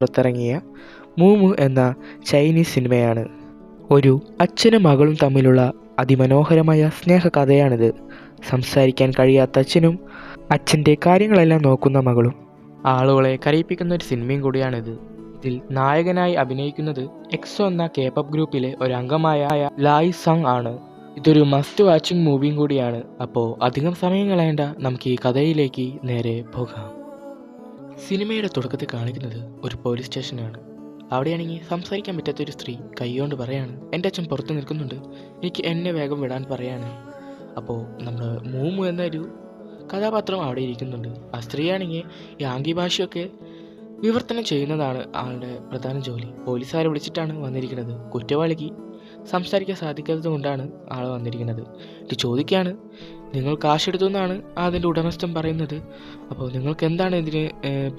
പുറത്തിറങ്ങിയ മൂമു എന്ന ചൈനീസ് സിനിമയാണ്. ഒരു അച്ഛനും മകളും തമ്മിലുള്ള അതിമനോഹരമായ സ്നേഹകഥയാണിത്. സംസാരിക്കാൻ കഴിയാത്ത അച്ഛനും അച്ഛൻ്റെ കാര്യങ്ങളെല്ലാം നോക്കുന്ന മകളും. ആളുകളെ കരയിപ്പിക്കുന്ന ഒരു സിനിമയും കൂടിയാണിത്. ഇതിൽ നായകനായി അഭിനയിക്കുന്നത് എക്സോ എന്ന കേപപ്പ് ഗ്രൂപ്പിലെ ഒരു അംഗമായ ലായ് സങ് ആണ്. ഇതൊരു മസ്റ്റ് വാച്ചിങ് മൂവിയും കൂടിയാണ്. അപ്പോൾ അധികം സമയം കളയേണ്ട, നമുക്ക് ഈ കഥയിലേക്ക് നേരെ പോകാം. സിനിമയുടെ തുടക്കത്തിൽ കാണിക്കുന്നത് ഒരു പോലീസ് സ്റ്റേഷനാണ്. അവിടെയാണെങ്കിൽ സംസാരിക്കാൻ പറ്റാത്തൊരു സ്ത്രീ കൈകൊണ്ട് പറയാണ്, എൻ്റെ അച്ഛൻ പുറത്ത് നിൽക്കുന്നുണ്ട്, എനിക്ക് എന്നെ വേഗം വിടാൻ പറയാണ്. അപ്പോൾ നമ്മൾ മൂമു എന്നൊരു കഥാപാത്രം അവിടെ ഇരിക്കുന്നുണ്ട്. ആ സ്ത്രീയാണെങ്കിൽ ഈ ആംഗ്യ ഭാഷയൊക്കെ വിവർത്തനം ചെയ്യുന്നതാണ് ആളുടെ പ്രധാന ജോലി. പോലീസുകാരെ വിളിച്ചിട്ടാണ് വന്നിരിക്കുന്നത്. കുറ്റവാളിക്ക് സംസാരിക്കാൻ സാധിക്കാത്തത് കൊണ്ടാണ് ആൾ വന്നിരിക്കുന്നത്. ഇത് ചോദിക്കുകയാണ്, നിങ്ങൾ കാശെടുത്തു എന്നാണ് അതിൻ്റെ ഉടമസ്ഥൻ പറയുന്നത്. അപ്പോൾ നിങ്ങൾക്ക് എന്താണ് ഇതിന്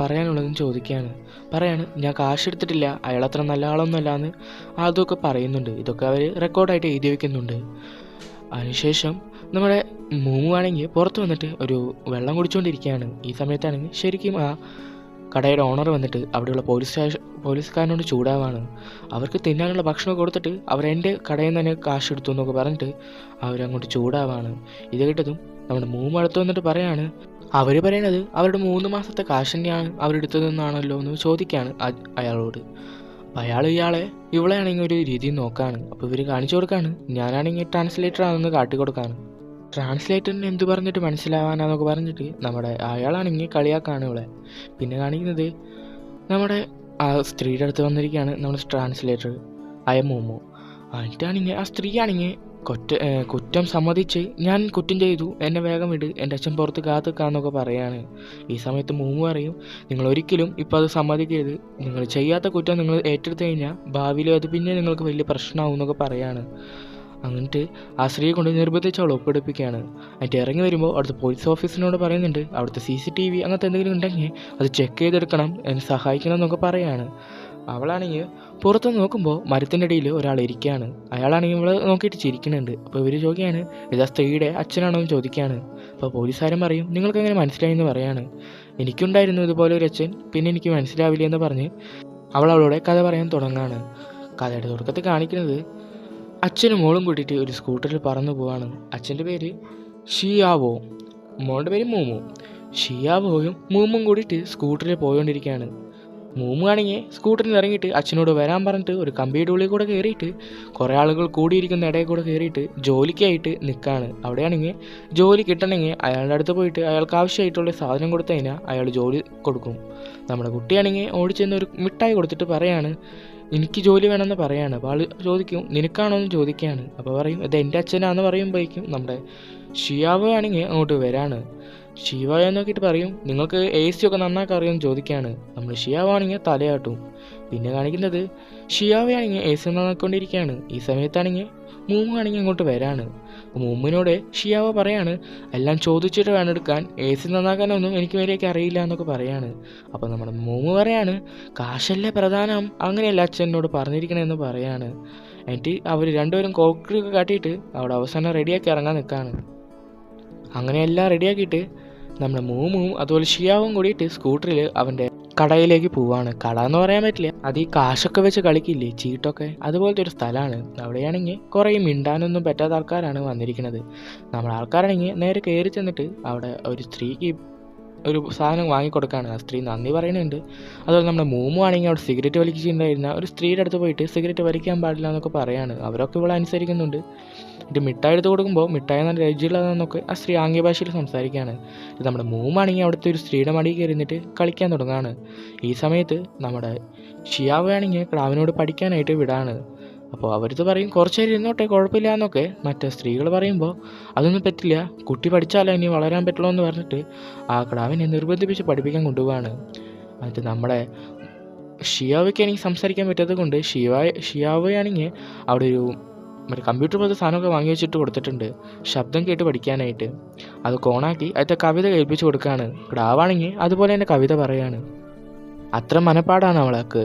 പറയാനുള്ളതെന്ന് ചോദിക്കുകയാണ്. പറയാണ്, ഞാൻ കാശെടുത്തിട്ടില്ല, അയാളത്ര നല്ല ആളൊന്നുമല്ല എന്ന് അതൊക്കെ പറയുന്നുണ്ട്. ഇതൊക്കെ അവർ റെക്കോർഡായിട്ട് എഴുതി വയ്ക്കുന്നുണ്ട്. അതിനുശേഷം നമ്മുടെ മൂമു ആണെങ്കിൽ പുറത്ത് വന്നിട്ട് ഒരു വെള്ളം കുടിച്ചുകൊണ്ടിരിക്കുകയാണ്. ഈ സമയത്താണെങ്കിൽ ശരിക്കും ആ കടയുടെ ഓണർ വന്നിട്ട് അവിടെയുള്ള പോലീസുകാരനോട് ചൂടാവാണ്. അവർക്ക് തിന്നാനുള്ള ഭക്ഷണം കൊടുത്തിട്ട് അവരെൻ്റെ കടയിൽ നിന്ന് തന്നെ കാശ് എടുത്തു എന്നൊക്കെ പറഞ്ഞിട്ട് അവരങ്ങോട്ട് ചൂടാവാണ്. ഇത് കേട്ടതും നമ്മുടെ മൂമു അടുത്ത് വന്നിട്ട് പറയാണ്, അവർ പറയണത് അവരുടെ 3 മാസത്തെ കാശ് തന്നെയാണ് അവരെടുത്തതെന്നാണല്ലോ എന്ന് ചോദിക്കുകയാണ് അയാളോട്. അപ്പോൾ ഇയാളെ ഇവളെയാണെങ്കിൽ ഒരു രീതിയിൽ നോക്കാണ്. അപ്പോൾ ഇവർ കാണിച്ചു കൊടുക്കാണ്, ഞാനാണെങ്കിൽ ട്രാൻസ്ലേറ്റർ ആണെന്ന് കാട്ടിക്കൊടുക്കാണ്. ട്രാൻസ്ലേറ്ററിന് എന്ത് പറഞ്ഞിട്ട് മനസ്സിലാവാനാന്നൊക്കെ പറഞ്ഞിട്ട് നമ്മുടെ അയാളാണെങ്കിൽ കളിയാക്കാണ് ഇവളെ. പിന്നെ കാണിക്കുന്നത് നമ്മുടെ ആ സ്ത്രീയുടെ അടുത്ത് വന്നിരിക്കുകയാണ് നമ്മുടെ ട്രാൻസ്ലേറ്റർ മൂമു. എന്നിട്ടാണെങ്കിൽ ആ സ്ത്രീ ആണെങ്കിൽ കുറ്റം സമ്മതിച്ച്, ഞാൻ കുറ്റം ചെയ്തു, എന്നെ വേഗം വിട്, എൻ്റെ അച്ഛൻ പുറത്ത് കാത്തുക്കാന്നൊക്കെ പറയാണ്. ഈ സമയത്ത് മൂമു പറയും, നിങ്ങൾ ഒരിക്കലും ഇപ്പോൾ അത് സമ്മതിക്കരുത്, നിങ്ങൾ ചെയ്യാത്ത കുറ്റം നിങ്ങൾ ഏറ്റെടുത്ത് കഴിഞ്ഞാൽ ഭാവിയിൽ അത് പിന്നെ നിങ്ങൾക്ക് വലിയ പ്രശ്നമാവും എന്നൊക്കെ പറയാണ്. എന്നിട്ട് ആ സ്ത്രീയെ കൊണ്ട് നിർബന്ധിച്ച് അവൾ ഒപ്പിടിപ്പിക്കുകയാണ്. എന്നിട്ട് ഇറങ്ങി വരുമ്പോൾ അവിടുത്തെ പോലീസ് ഓഫീസിനോട് പറയുന്നുണ്ട്, അവിടുത്തെ CCTV അങ്ങനത്തെ എന്തെങ്കിലും ഉണ്ടെങ്കിൽ അത് ചെക്ക് ചെയ്തെടുക്കണം, എന്നെ സഹായിക്കണം എന്നൊക്കെ പറയാണ്. അവളാണെങ്കിൽ പുറത്ത് നോക്കുമ്പോൾ മരത്തിൻ്റെ ഇടയിൽ ഒരാൾ ഇരിക്കുകയാണ്. അയാളാണെങ്കിൽ ഇവളെ നോക്കിയിട്ട് ചിരിക്കുന്നുണ്ട്. അപ്പോൾ ഇവർ ചോദിക്കുകയാണ്, ഇത് ആ സ്ത്രീയുടെ അച്ഛനാണോ എന്ന് ചോദിക്കുകയാണ്. അപ്പോൾ പോലീസുകാരൻ പറയും, നിങ്ങൾക്ക് എങ്ങനെ മനസ്സിലായി എന്ന് പറയാണ്. എനിക്കുണ്ടായിരുന്നു ഇതുപോലെ ഒരു അച്ഛൻ, പിന്നെ എനിക്ക് മനസ്സിലാവില്ല എന്ന് പറഞ്ഞ് അവളോടെ കഥ പറയാൻ തുടങ്ങാണ്. കഥയുടെ തുടക്കത്തിൽ കാണിക്കുന്നത് അച്ഛനും മോളും കൂട്ടിയിട്ട് ഒരു സ്കൂട്ടറിൽ പറന്നു പോവാണ്. അച്ഛൻ്റെ പേര് ഷിയാവോ, മോളുടെ പേര് മൂമു. ഷിയാവോയും മൂമും കൂടിയിട്ട് സ്കൂട്ടറിൽ പോയോണ്ടിരിക്കുകയാണ്. മൂമു ആണെങ്കിൽ സ്കൂട്ടറിൽ ഇറങ്ങിയിട്ട് അച്ഛനോട് വരാൻ പറഞ്ഞിട്ട് ഒരു കമ്പിയുടെ ഉള്ളിൽ കൂടെ കയറിയിട്ട് കുറേ ആളുകൾ കൂടിയിരിക്കുന്ന ഇടയിൽ കൂടെ കയറിയിട്ട് ജോലിക്കായിട്ട് നിൽക്കുകയാണ്. അവിടെയാണെങ്കിൽ ജോലി കിട്ടണമെങ്കിൽ അയാളുടെ അടുത്ത് പോയിട്ട് അയാൾക്ക് ആവശ്യമായിട്ടുള്ള സാധനം കൊടുത്തു കഴിഞ്ഞാൽ അയാൾ ജോലി കൊടുക്കും. നമ്മുടെ കുട്ടിയാണെങ്കിൽ ഓടിച്ചെന്ന് ഒരു മിഠായി കൊടുത്തിട്ട് പറയാണ്, എനിക്ക് ജോലി വേണമെന്ന് പറയാണ്. അപ്പോൾ ആൾ ചോദിക്കും, നിനക്കാണോ എന്ന് ചോദിക്കുകയാണ്. അപ്പോൾ പറയും, ഇത് എൻ്റെ അച്ഛനാന്ന് പറയുമ്പോഴേക്കും നമ്മുടെ ഷിയാവോ ആണെങ്കിൽ അങ്ങോട്ട് വരാണ്. ഷിയാവോയെ നോക്കിയിട്ട് പറയും, നിങ്ങൾക്ക് AC ഒക്കെ നന്നാക്കാൻ അറിയുമെന്ന് ചോദിക്കുകയാണ്. നമ്മൾ ഷിയാവോ ആണെങ്കിൽ തലയാട്ടും. പിന്നെ കാണിക്കുന്നത് ഷിയാവോ ആണെങ്കിൽ AC നന്നാക്കിക്കൊണ്ടിരിക്കുകയാണ്. ഈ സമയത്താണെങ്കിൽ മൂമു ആണെങ്കിൽ അങ്ങോട്ട് വരാണ്. മൂമിനോട് ഷിയാവോ പറയാണ്, എല്ലാം ചോദിച്ചിട്ട് വേണം എടുക്കാൻ, AC നന്നാക്കാനൊന്നും എനിക്ക് വരെയൊക്കെ അറിയില്ല എന്നൊക്കെ പറയാണ്. അപ്പോൾ നമ്മുടെ മൂമു പറയാണ്, കാശല്ലേ പ്രധാനം, അങ്ങനെയല്ല അച്ഛനോട് പറഞ്ഞിരിക്കണമെന്ന് പറയാണ്. എന്നിട്ട് അവർ രണ്ടുപേരും കോക്രിയൊക്കെ കാട്ടിയിട്ട് അവിടെ അവസാനം റെഡിയാക്കി ഇറങ്ങാൻ നിൽക്കുകയാണ്. അങ്ങനെ എല്ലാം റെഡിയാക്കിയിട്ട് നമ്മുടെ മൂമുവും അതുപോലെ ഷിയാവും കൂടിയിട്ട് സ്കൂട്ടറിൽ അവൻ്റെ കടയിലേക്ക് പോവാണ്. കട എന്ന് പറയാൻ പറ്റില്ല, അത് ഈ കാശൊക്കെ വെച്ച് കളിക്കില്ലേ, ചീട്ടൊക്കെ, അതുപോലത്തെ ഒരു സ്ഥലമാണ്. അവിടെയാണെങ്കിൽ കുറേ മിണ്ടാനൊന്നും പറ്റാത്ത ആൾക്കാരാണ് വന്നിരിക്കുന്നത്. നമ്മുടെ ആൾക്കാരാണെങ്കിൽ നേരെ കയറി ചെന്നിട്ട് അവിടെ ഒരു സ്ത്രീക്ക് ഒരു സാധനം വാങ്ങിക്കൊടുക്കുകയാണ്. ആ സ്ത്രീ നന്ദി പറയുന്നുണ്ട്. അതുപോലെ നമ്മുടെ മൂമു ആണെങ്കിൽ അവിടെ സിഗരറ്റ് വലിച്ചിട്ടുണ്ടായിരുന്ന ഒരു സ്ത്രീയുടെ അടുത്ത് പോയിട്ട് സിഗരറ്റ് വലിക്കാൻ പാടില്ല എന്നൊക്കെ പറയാണ്. അവരൊക്കെ ഇവിടെ അനുസരിക്കുന്നുണ്ട്. ഇത് മിഠായി എടുത്ത് കൊടുക്കുമ്പോൾ മിഠായി നല്ല രുചിയുള്ളതെന്നൊക്കെ ആ സ്ത്രീ ആംഗ്യ ഭാഷയിൽ സംസാരിക്കുകയാണ്. ഇത് നമ്മുടെ മൂമാണെങ്കിൽ അവിടുത്തെ ഒരു സ്ത്രീയുടെ മടിയിൽ കയറിന്നിട്ട് കളിക്കാൻ തുടങ്ങുകയാണ്. ഈ സമയത്ത് നമ്മുടെ ഷിയാവോ ആണെങ്കിൽ ക്ലാവിനോട് പഠിക്കാനായിട്ട് വിടാണ്. അപ്പോൾ അവരത് പറയും, കുറച്ച് നേരം ഇരുന്നോട്ടെ, കുഴപ്പമില്ല എന്നൊക്കെ. മറ്റേ സ്ത്രീകൾ പറയുമ്പോൾ അതൊന്നും പറ്റില്ല, കുട്ടി പഠിച്ചാലേ ഇനി വളരാൻ പറ്റുള്ളൂ എന്ന് പറഞ്ഞിട്ട് ആ ക്ലാവിനെ നിർബന്ധിപ്പിച്ച് പഠിപ്പിക്കാൻ കൊണ്ടുപോവാണ്. എന്നിട്ട് നമ്മുടെ ഷിയാവോയ്ക്ക് ആണെങ്കിൽ സംസാരിക്കാൻ പറ്റാത്തത് കൊണ്ട് ഷിയാവോയാണെങ്കിൽ അവിടെ ഒരു മറ്റേ കമ്പ്യൂട്ടർ പോലത്തെ സാധനമൊക്കെ വാങ്ങി വെച്ചിട്ട് കൊടുത്തിട്ടുണ്ട്, ശബ്ദം കേട്ട് പഠിക്കാനായിട്ട്. അത് ഓണാക്കി അതിൻ്റെ കവിത കേൾപ്പിച്ച് കൊടുക്കുകയാണ്. ക്ലാവാണെങ്കിൽ അതുപോലെ തന്നെ കവിത പറയാണ്. അത്ര മനപ്പാടാണ് അവൾക്ക്.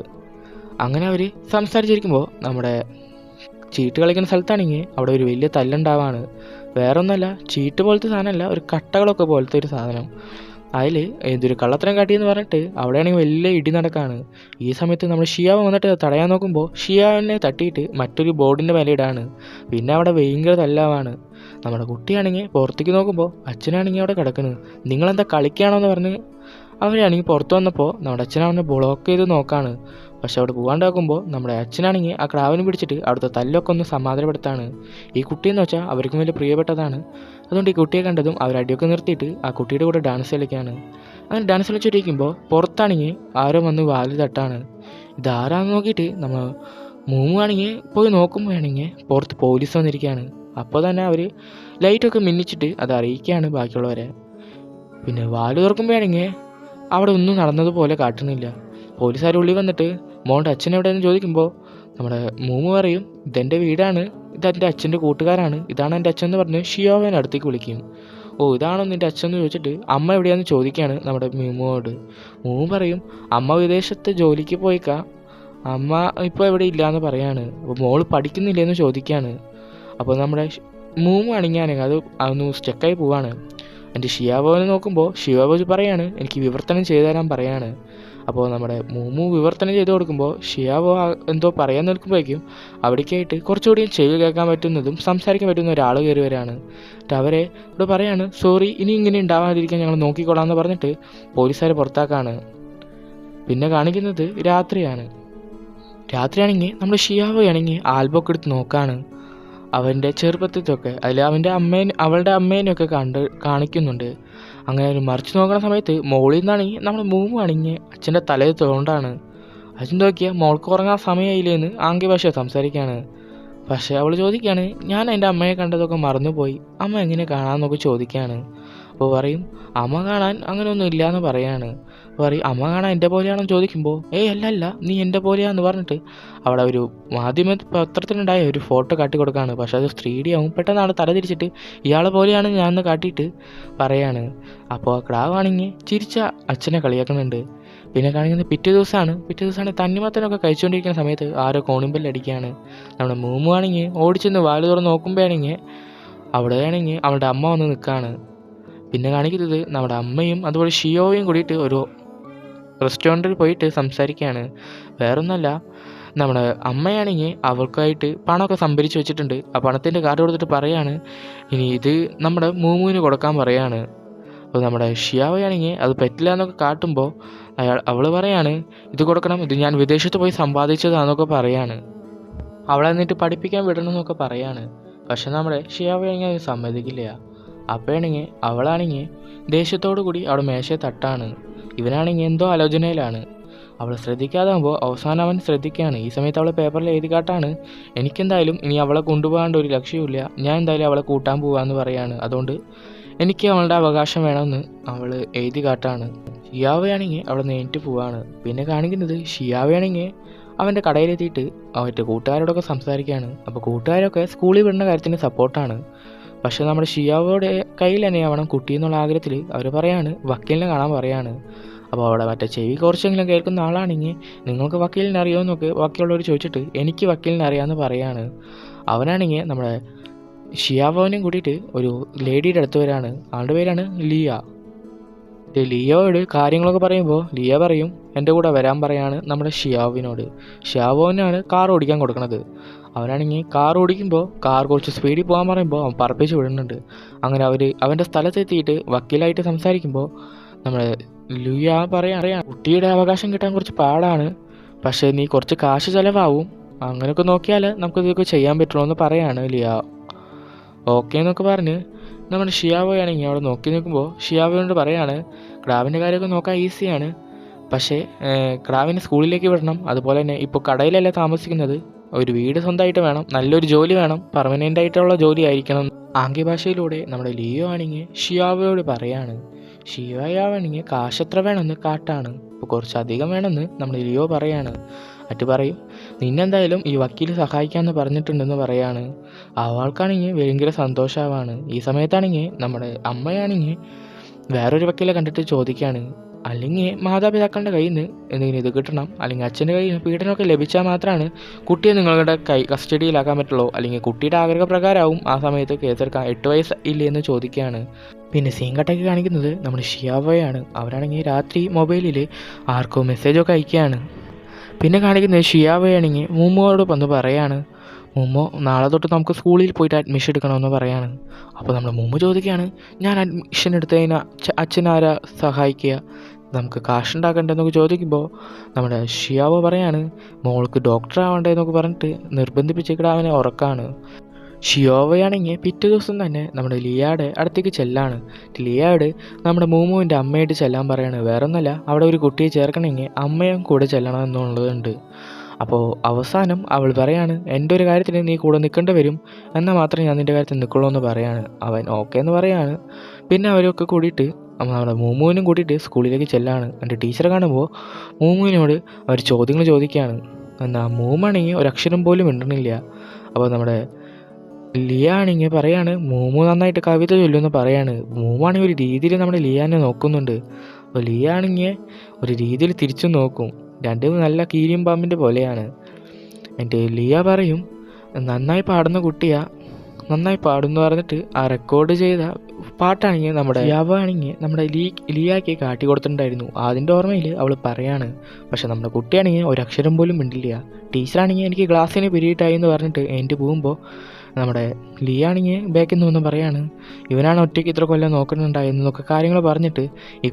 അങ്ങനെ അവർ സംസാരിച്ചിരിക്കുമ്പോൾ നമ്മുടെ ചീട്ട് കളിക്കുന്ന സ്ഥലത്താണെങ്കിൽ അവിടെ ഒരു വലിയ തല്ലുണ്ടാവാണ്. വേറെ ഒന്നുമല്ല, ചീട്ട് പോലത്തെ സാധനമല്ല, ഒരു കട്ടകളൊക്കെ പോലത്തെ ഒരു സാധനം. അതിൽ എന്തൊരു കള്ളത്തരം കാട്ടിയെന്ന് പറഞ്ഞിട്ട് അവിടെയാണെങ്കിൽ വലിയ ഇടി നടക്കാണ്. ഈ സമയത്ത് നമ്മൾ ഷിയാവ് വന്നിട്ട് തടയാൻ നോക്കുമ്പോൾ ഷിയാവിനെ തട്ടിയിട്ട് മറ്റൊരു ബോർഡിൻ്റെ മേലെയിടാണ്. പിന്നെ അവിടെ ഭയങ്കര തല്ലാവാണ്. നമ്മുടെ കുട്ടിയാണെങ്കിൽ പുറത്തേക്ക് നോക്കുമ്പോൾ അച്ഛനാണെങ്കിൽ അവിടെ കിടക്കുന്നത്. നിങ്ങളെന്താ കളിക്കുകയാണോന്ന് പറഞ്ഞ് അവരാണെങ്കിൽ പുറത്ത് വന്നപ്പോൾ നമ്മുടെ അച്ഛനവനെ ബ്ലോക്ക് ചെയ്ത് നോക്കാണ്. പക്ഷെ അവിടെ പോകാണ്ടാക്കുമ്പോൾ നമ്മുടെ അച്ഛനാണെങ്കിൽ ആ ക്രാവിനെ പിടിച്ചിട്ട് അവിടുത്തെ തല്ലൊക്കെ ഒന്ന് സമാധാനപ്പെടുത്താണ്. ഈ കുട്ടിയെന്ന് വെച്ചാൽ അവർക്കും വലിയ പ്രിയപ്പെട്ടതാണ്. അതുകൊണ്ട് ഈ കുട്ടിയെ കണ്ടതും അവരടിയൊക്കെ നിർത്തിയിട്ട് ആ കുട്ടിയുടെ കൂടെ ഡാൻസ് കളിക്കുകയാണ്. അങ്ങനെ ഡാൻസ് കളിച്ചിരിക്കുമ്പോൾ പുറത്താണെങ്കിൽ ആരോ വന്ന് വാല് തട്ടാണ്. ഇതാരാന്ന് നോക്കിയിട്ട് നമ്മൾ മൂവാണെങ്കിൽ പോയി നോക്കുമ്പോഴാണെങ്കിൽ പുറത്ത് പോലീസ് വന്നിരിക്കുകയാണ്. അപ്പോൾ തന്നെ അവർ ലൈറ്റൊക്കെ മിന്നിച്ചിട്ട് അത് അറിയിക്കുകയാണ് ബാക്കിയുള്ളവരെ. പിന്നെ വാല് തുറക്കുമ്പോഴാണെങ്കിൽ അവിടെ ഒന്നും നടന്നതുപോലെ കാട്ടുന്നില്ല. പോലീസുകാർ ഉള്ളിൽ വന്നിട്ട് മോളുടെ അച്ഛൻ എവിടെയെന്ന് ചോദിക്കുമ്പോൾ നമ്മുടെ മൂമ്മ പറയും, ഇതെൻ്റെ വീടാണ്, ഇതെൻ്റെ അച്ഛൻ്റെ കൂട്ടുകാരാണ്, ഇതാണ് എൻ്റെ അച്ഛൻ എന്ന് പറഞ്ഞ് ഷിയാവിനെ അടുത്തേക്ക് വിളിക്കും. ഓ ഇതാണോ നിൻ്റെ അച്ഛൻ എന്ന് ചോദിച്ചിട്ട് അമ്മ എവിടെയാണെന്ന് ചോദിക്കുകയാണ് നമ്മുടെ മൂമ്മയോട്. മൂമ്മ പറയും അമ്മ വിദേശത്ത് ജോലിക്ക് പോയിക്കാ, അമ്മ ഇപ്പോൾ എവിടെ ഇല്ലയെന്ന് പറയാണ്. അപ്പോൾ മോള് പഠിക്കുന്നില്ലെന്ന് ചോദിക്കുകയാണ്. അപ്പോൾ നമ്മുടെ മൂമ്മ അണിങ്ങാണെങ്കിൽ അത് അതൊന്ന് സ്റ്റക്കായി പോവാണ്. എൻ്റെ ഷിയാബോനെ നോക്കുമ്പോൾ ഷിയാബോജ് പറയാണ് എനിക്ക് വിവർത്തനം ചെയ്തു തരാൻ പറയാണ്. അപ്പോൾ നമ്മുടെ മൂമ്മു വിവർത്തനം ചെയ്ത് കൊടുക്കുമ്പോൾ ഷിയാബോ എന്തോ പറയാൻ നിൽക്കുമ്പോഴേക്കും അവിടേക്കായിട്ട് കുറച്ചുകൂടി ചെവി കേൾക്കാൻ പറ്റുന്നതും സംസാരിക്കാൻ പറ്റുന്ന ഒരാൾ കയറി വരികയാണ്. എന്നിട്ട് അവരെ ഇവിടെ പറയാണ് സോറി, ഇനി ഇങ്ങനെ ഉണ്ടാവാതിരിക്കാൻ ഞങ്ങൾ നോക്കിക്കൊള്ളാം എന്ന് പറഞ്ഞിട്ട് പോലീസുകാരെ പുറത്താക്കാണ്. പിന്നെ കാണിക്കുന്നത് രാത്രിയാണ്. രാത്രിയാണെങ്കിൽ നമ്മുടെ ഷിയാബോയാണെങ്കിൽ ആൽബമൊക്കെ എടുത്ത് നോക്കാണ്. അവൻ്റെ ചെറുപ്പത്തിലൊക്കെ അതിൽ അവളുടെ അമ്മേനെയൊക്കെ കാണിക്കുന്നുണ്ട്. അങ്ങനെ ഒരു മറിച്ച് നോക്കുന്ന സമയത്ത് മോളിൽ നിന്നാണെങ്കിൽ നമ്മൾ മൂവാണെങ്കിൽ അച്ഛൻ്റെ തലയിൽ തോണ്ടാണ്. അച്ഛൻ നോക്കിയാൽ മോൾക്ക് ഉറങ്ങാൻ സമയമായില്ലേന്ന് ആംഗ്യഭാഷ സംസാരിക്കുകയാണ്. പക്ഷേ അവൾ ചോദിക്കുകയാണ് ഞാൻ എൻ്റെ അമ്മയെ കണ്ടതൊക്കെ മറന്നുപോയി, അമ്മ എങ്ങനെ കാണാമെന്നൊക്കെ ചോദിക്കുകയാണ്. അപ്പോൾ പറയും അമ്മ കാണാൻ അങ്ങനെയൊന്നും ഇല്ലയെന്ന് പറയാണ്. പറയും അമ്മ കാണാൻ എൻ്റെ പോലെയാണെന്ന് ചോദിക്കുമ്പോൾ അല്ല നീ എൻ്റെ പോലെയാണെന്ന് പറഞ്ഞിട്ട് അവിടെ ഒരു മാധ്യമ പത്രത്തിലുണ്ടായ ഒരു ഫോട്ടോ കാട്ടി കൊടുക്കുകയാണ്. പക്ഷേ അത് 3D ആവും. പെട്ടെന്നാണ് തല തിരിച്ചിട്ട് ഇയാളെ പോലെയാണ് ഞാനെന്ന് കാട്ടിയിട്ട് പറയാണ്. അപ്പോൾ ആ ക്രാവാണെങ്കിൽ ചിരിച്ച അച്ഛനെ കളിയാക്കുന്നുണ്ട്. പിന്നെ കാണിക്കുന്നത് പിറ്റേ ദിവസമാണ് തണ്ണിമത്തനൊക്കെ കഴിച്ചുകൊണ്ടിരിക്കുന്ന സമയത്ത് ആരോ കോണിമ്പല്ലടിക്കുകയാണ്. നമ്മുടെ മൂമ്മാണെങ്കിൽ ഓടിച്ചെന്ന് വാല് തുറന്ന് നോക്കുമ്പോഴാണെങ്കിൽ അവിടെയാണെങ്കിൽ അവളുടെ അമ്മ വന്ന് നിൽക്കുകയാണ്. പിന്നെ കാണിക്കുന്നത് നമ്മുടെ അമ്മയും അതുപോലെ ഷിയോയും കൂടിയിട്ട് ഒരു റെസ്റ്റോറൻറ്റിൽ പോയിട്ട് സംസാരിക്കുകയാണ്. വേറൊന്നുമല്ല, നമ്മുടെ അമ്മയാണെങ്കിൽ അവൾക്കായിട്ട് പണമൊക്കെ സംഭരിച്ച് വെച്ചിട്ടുണ്ട്. ആ പണത്തിൻ്റെ കാർഡ് കൊടുത്തിട്ട് പറയാണ് ഇനി ഇത് നമ്മുടെ മൂമുവിന് കൊടുക്കാൻ പറയാണ്. അപ്പോൾ നമ്മുടെ ഷിയാവയാണെങ്കിൽ അത് പറ്റില്ല എന്നൊക്കെ കാട്ടുമ്പോൾ അവൾ പറയാണ് ഇത് കൊടുക്കണം, ഇത് ഞാൻ വിദേശത്ത് പോയി സമ്പാദിച്ചതാണെന്നൊക്കെ പറയാണ്. അവളെ എന്നിട്ട് പഠിപ്പിക്കാൻ വിടണമെന്നൊക്കെ പറയാണ്. പക്ഷെ നമ്മുടെ ഷിയാവയാണെങ്കിൽ അത് സമ്മതിക്കില്ല. അപ്പോഴാണെങ്കിൽ അവളാണെങ്കിൽ ദേഷ്യത്തോടു കൂടി അവിടെ മേശയെ തട്ടാണ്. ഇവനാണെങ്കിൽ എന്തോ ആലോചനയിലാണ്. അവൾ ശ്രദ്ധിക്കാതാകുമ്പോൾ അവസാനം അവൻ ശ്രദ്ധിക്കുകയാണ്. ഈ സമയത്ത് അവൾ പേപ്പറിൽ എഴുതി കാട്ടാണ് എനിക്കെന്തായാലും ഇനി അവളെ കൊണ്ടുപോകാണ്ട് ഒരു ലക്ഷ്യമില്ല, ഞാൻ എന്തായാലും അവളെ കൂട്ടാൻ പോകാമെന്ന് പറയാണ്. അതുകൊണ്ട് എനിക്ക് അവളുടെ അവകാശം വേണമെന്ന് അവൾ എഴുതി കാട്ടാണ്. ഷിയാവയാണെങ്കിൽ അവിടെ നേരിട്ട് പോവാണ്. പിന്നെ കാണിക്കുന്നത് ഷിയാവയാണെങ്കിൽ അവൻ്റെ കടയിലെത്തിയിട്ട് അവൻ്റെ കൂട്ടുകാരോടൊക്കെ സംസാരിക്കുകയാണ്. അപ്പോൾ കൂട്ടുകാരൊക്കെ സ്കൂളിൽ വിടുന്ന കാര്യത്തിന് സപ്പോർട്ടാണ്. പക്ഷേ നമ്മുടെ ഷിയാവോയുടെ കയ്യിൽ തന്നെയാവണം കുട്ടി എന്നുള്ള ആഗ്രഹത്തിൽ അവർ പറയാണ് വക്കീലിനെ കാണാൻ പറയാണ്. അപ്പോൾ അവിടെ മറ്റേ ചെവി കുറച്ചെങ്കിലും കേൾക്കുന്ന ആളാണെങ്കിൽ നിങ്ങൾക്ക് വക്കീലിനെ അറിയാമെന്നൊക്കെ ബാക്കിയുള്ളവർ ചോദിച്ചിട്ട് എനിക്ക് വക്കീലിനെ അറിയാമെന്ന് പറയാണ്. അവനാണെങ്കിൽ നമ്മുടെ ഷിയാവോനെയും കൂട്ടിയിട്ട് ഒരു ലേഡിയുടെ അടുത്ത് വരാണ്. ആളുടെ പേരാണ് ലിയ. ലിയോയോട് കാര്യങ്ങളൊക്കെ പറയുമ്പോൾ ലിയ പറയും എൻ്റെ കൂടെ വരാൻ പറയാണ് നമ്മുടെ ഷിയാവിനോട്. ഷിയാവോനാണ് കാർ ഓടിക്കാൻ കൊടുക്കുന്നത്. അവനാണെങ്കിൽ കാർ ഓടിക്കുമ്പോൾ കാർ കുറച്ച് സ്പീഡിൽ പോകാൻ പറയുമ്പോൾ അവൻ പറപ്പിച്ച് വിടുന്നുണ്ട്. അങ്ങനെ അവൻ്റെ സ്ഥലത്തെത്തിയിട്ട് വക്കീലായിട്ട് സംസാരിക്കുമ്പോൾ നമ്മുടെ ലിയ പറയാൻ കുട്ടിയുടെ അവകാശം കിട്ടാൻ കുറച്ച് പാടാണ്, പക്ഷേ നീ കുറച്ച് കാശ് ചിലവാകും, അങ്ങനെയൊക്കെ നോക്കിയാൽ നമുക്കിതൊക്കെ ചെയ്യാൻ പറ്റുള്ളൂ എന്ന് പറയാണ് ലിയ. ഓക്കെ എന്നൊക്കെ പറഞ്ഞ് നമ്മുടെ ഷിയാവോയാണെങ്കിൽ അവിടെ നോക്കി നിൽക്കുമ്പോൾ ഷിയാവോയോട് പറയാണ് ക്രാവിൻ്റെ കാര്യമൊക്കെ നോക്കാൻ ഈസിയാണ്, പക്ഷേ ക്രാവിനെ സ്കൂളിലേക്ക് വിടണം, അതുപോലെ തന്നെ ഇപ്പോൾ കടയിലല്ല താമസിക്കുന്നത്, ഒരു വീട് സ്വന്തമായിട്ട് വേണം, നല്ലൊരു ജോലി വേണം, പെർമനൻ്റ് ആയിട്ടുള്ള ജോലി ആയിരിക്കണം. ആംഗ്യഭാഷയിലൂടെ നമ്മുടെ ലിയോ ആണെങ്കിൽ ഷിയാവോയോട് പറയാണ്. ഷിയാവാണെങ്കിൽ കാശ് എത്ര വേണമെന്ന് കാട്ടാണ്. ഇപ്പോൾ കുറച്ചധികം വേണമെന്ന് നമ്മുടെ ലിയോ പറയാണ്. മറ്റു പറയും നിന്നെന്തായാലും ഈ വക്കീൽ സഹായിക്കാമെന്ന് പറഞ്ഞിട്ടുണ്ടെന്ന് പറയാണ്. അവൾക്കാണെങ്കിൽ ഭയങ്കര സന്തോഷമാവാണ്. ഈ സമയത്താണെങ്കിൽ നമ്മുടെ അമ്മയാണെങ്കിൽ വേറൊരു വക്കീലെ കണ്ടിട്ട് ചോദിക്കുകയാണ് അല്ലെങ്കിൽ മാതാപിതാക്കളുടെ കയ്യിൽ നിന്ന് എന്തെങ്കിലും ഇത് കിട്ടണം, അല്ലെങ്കിൽ അച്ഛൻ്റെ കയ്യിൽ നിന്ന് പീഡനമൊക്കെ ലഭിച്ചാൽ മാത്രമാണ് കുട്ടിയെ നിങ്ങളുടെ കസ്റ്റഡിയിലാക്കാൻ പറ്റുള്ളൂ. അല്ലെങ്കിൽ കുട്ടിയുടെ ആഗ്രഹപ്രകാരമാവും ആ സമയത്ത് കേസെടുക്കാൻ. 8 വയസ്സ് ഇല്ലേ എന്ന് ചോദിക്കുകയാണ്. പിന്നെ സീൻ കട്ടൊക്കെ കാണിക്കുന്നത് നമ്മുടെ ഷിയാവോയാണ്. അവരാണെങ്കിൽ രാത്രി മൊബൈലിൽ ആർക്കോ മെസ്സേജൊക്കെ അയക്കുകയാണ്. പിന്നെ കാണിക്കുന്നത് ഷിയാവോയാണെങ്കിൽ മൂമ്മോട് വന്ന് പറയാണ്, മൂമ്മോ നാളെ തൊട്ട് നമുക്ക് സ്കൂളിൽ പോയിട്ട് അഡ്മിഷൻ എടുക്കണമെന്ന് പറയാണ്. അപ്പോൾ നമ്മുടെ മൂമ്മ ചോദിക്കുകയാണ്, ഞാൻ അഡ്മിഷൻ എടുത്തതിന് അച്ഛനാരാ സഹായിക്കുക, നമുക്ക് കാശുണ്ടാക്കണ്ടെന്നൊക്കെ ചോദിക്കുമ്പോൾ നമ്മുടെ ഷിയാവോ പറയാണ്, മോൾക്ക് ഡോക്ടർ ആവണ്ടേന്നൊക്കെ പറഞ്ഞിട്ട് നിർബന്ധിപ്പിച്ചിട്ട് അവനെ ഉറക്കാണ്. ഷിയോവയാണെങ്കിൽ പിറ്റേ ദിവസം തന്നെ നമ്മുടെ ലിയയുടെ അടുത്തേക്ക് ചെല്ലാണ്. ലിയയോട് നമ്മുടെ മൂമുവിൻ്റെ അമ്മയായിട്ട് ചെല്ലാൻ പറയാണ്. വേറെ ഒന്നല്ല, അവിടെ ഒരു കുട്ടിയെ ചേർക്കണമെങ്കിൽ അമ്മയും കൂടെ ചെല്ലണം എന്നുള്ളതുണ്ട്. അപ്പോൾ അവസാനം അവൾ പറയാണ്, എൻ്റെ ഒരു കാര്യത്തിന് നീ കൂടെ നിൽക്കേണ്ടി വരും, എന്നാൽ മാത്രമേ ഞാൻ നിൻ്റെ കാര്യത്തിൽ നിൽക്കുള്ളൂ എന്ന് പറയാണ്. അവൻ ഓക്കെ എന്ന് പറയാണ്. പിന്നെ അവരൊക്കെ കൂടിയിട്ട് നമ്മുടെ മൂമുവിനും കൂട്ടിയിട്ട് സ്കൂളിലേക്ക് ചെല്ലാണ്. എൻ്റെ ടീച്ചറെ കാണുമ്പോൾ മൂമുവിനോട് അവർ ചോദ്യങ്ങൾ ചോദിക്കുകയാണ്. എന്നാൽ മൂമാണെങ്കിൽ ഒരക്ഷരം പോലും മിണ്ടണില്ല. അപ്പോൾ നമ്മുടെ ലിയ ആണെങ്കിൽ പറയാണ്, മൂമു നന്നായിട്ട് കവിത ചൊല്ലുമെന്ന് പറയാണ്. മൂമാണെങ്കിൽ ഒരു രീതിയിൽ നമ്മുടെ ലിയാനെ നോക്കുന്നുണ്ട്. അപ്പോൾ ലിയ ആണെങ്കിൽ ഒരു രീതിയിൽ തിരിച്ചു നോക്കും. രണ്ടും നല്ല കീരിയും പാമ്പിൻ്റെ പോലെയാണ്. എന്നിട്ട് ലിയ പറയും, നന്നായി പാടുന്ന കുട്ടിയാ, നന്നായി പാടുമെന്ന് പറഞ്ഞിട്ട് ആ റെക്കോർഡ് ചെയ്ത പാട്ടാണെങ്കിൽ നമ്മുടെ യാവാണെങ്കിൽ നമ്മുടെ ലിയാക്ക് കാട്ടി കൊടുത്തിട്ടുണ്ടായിരുന്നു. അതിൻ്റെ ഓർമ്മയിൽ അവൾ പറയാണ്. പക്ഷെ നമ്മുടെ കുട്ടിയാണെങ്കിൽ ഒരക്ഷരം പോലും മിണ്ടില്ല. ടീച്ചറാണെങ്കിൽ എനിക്ക് ക്ലാസ്സിന് പിരീഡായി എന്ന് പറഞ്ഞിട്ട് എൻ്റെ പോകുമ്പോൾ നമ്മുടെ ലിയ ആണെങ്കിൽ ബാക്കിൽ നിന്ന് പറയാണ്, ഇവനാണ് ഒറ്റയ്ക്ക് ഇത്ര കൊല്ലം നോക്കുന്നുണ്ടായെന്നൊക്കെ കാര്യങ്ങൾ പറഞ്ഞിട്ട് ഈ